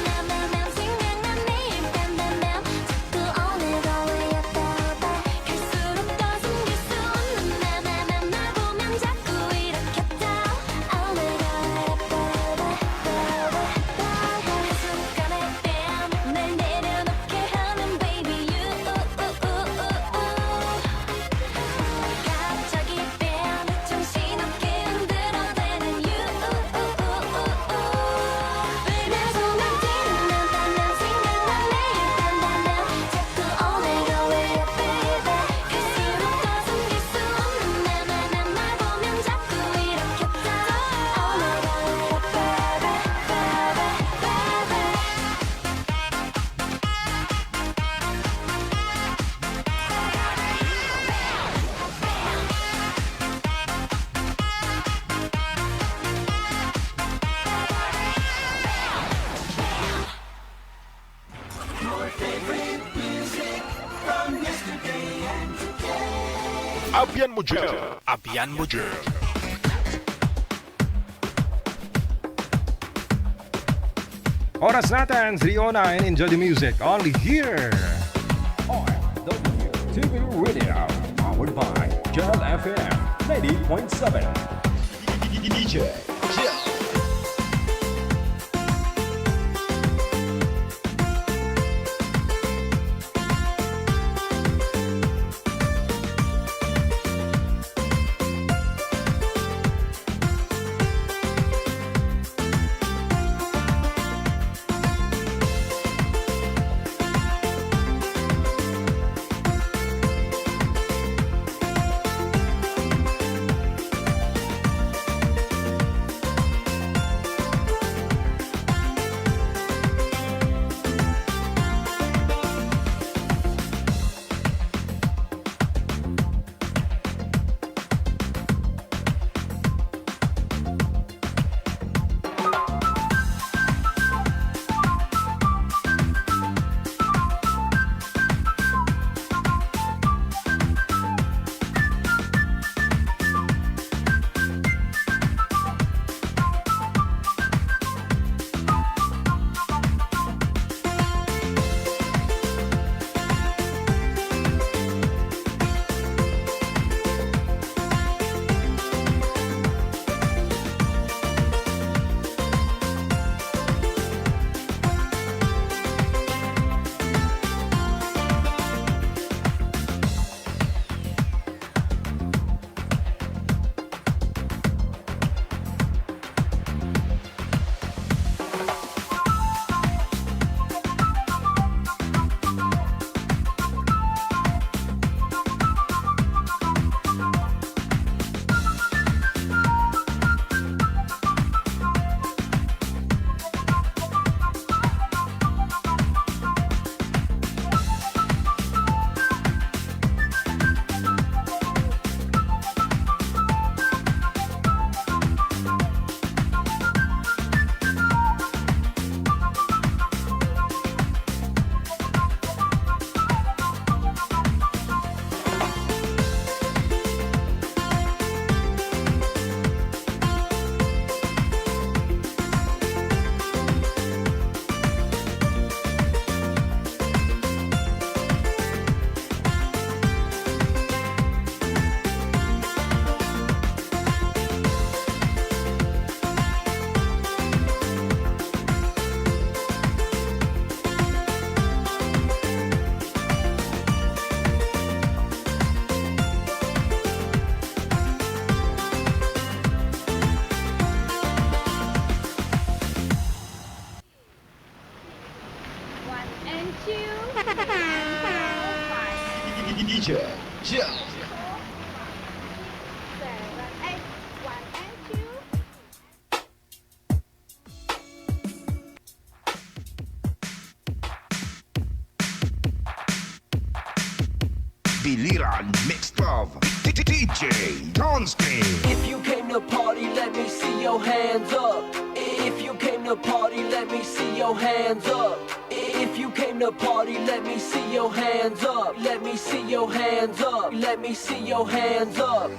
Abyan mo dyan. Abyan mo dyan. Oras natin, 3:09. Enjoy the music. Only here. OFW TV Radio. Powered by Jal FM 90.7. DJ Jal. DJ Jal. Biliran mixed of DJ Donsky. If you came to party, let me see your hands up. If you came to party, let me see your hands up. If you came to party, let me see your hands up. Let me see your hands up. Let me see your hands up.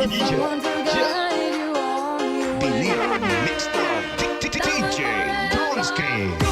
DJ Jill. The Leader Mixed Up DJ Donsky.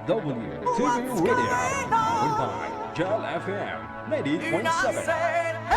OFW TV Radio, powered by Gel FM 98.7.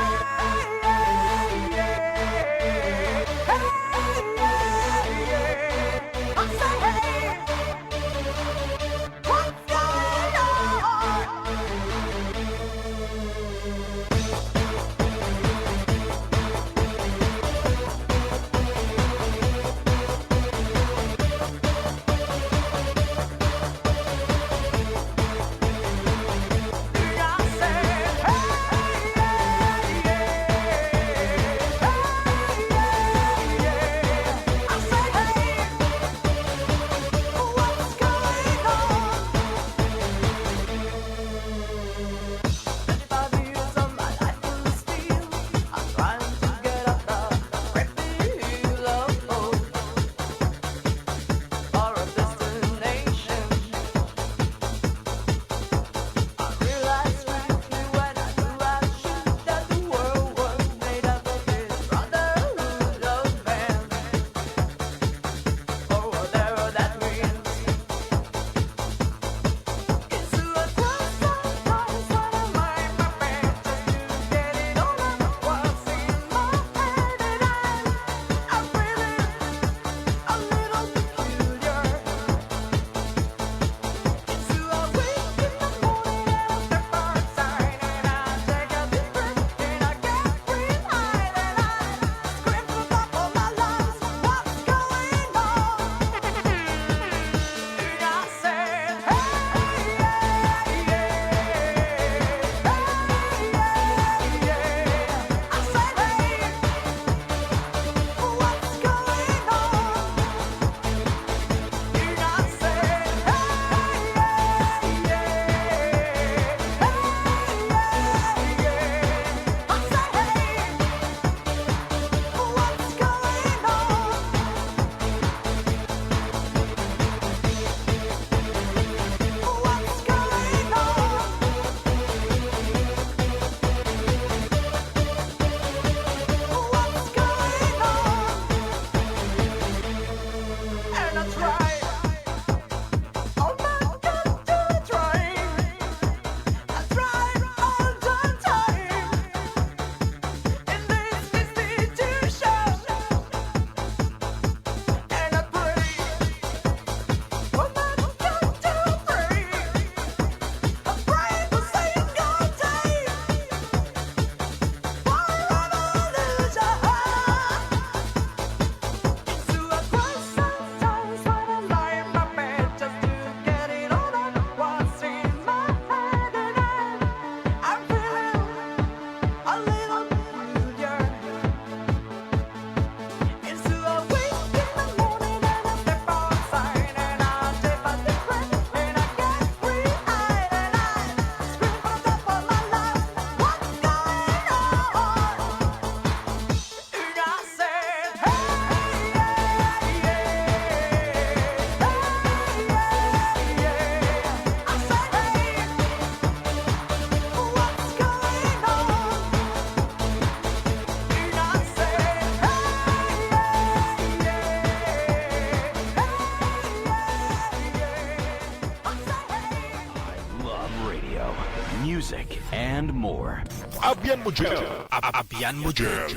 music, and more. Abyan mo dyan! Abyan mo dyan!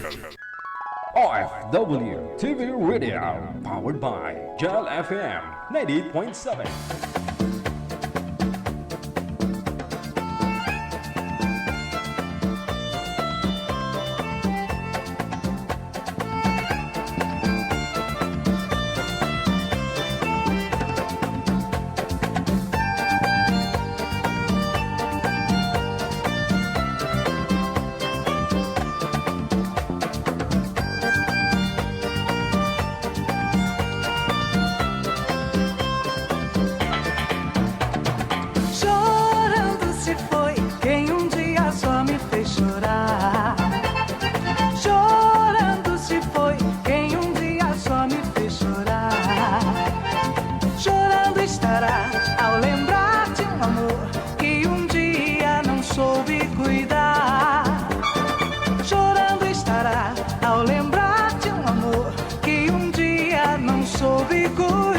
OFW TV Radio, powered by Gel FM 98.7. Chorando se foi quem um dia só me fez chorar. Chorando se foi quem um dia só me fez chorar. Chorando estará ao lembrar de um amor que um dia não soube cuidar. Chorando estará ao lembrar de um amor que um dia não soube cuidar.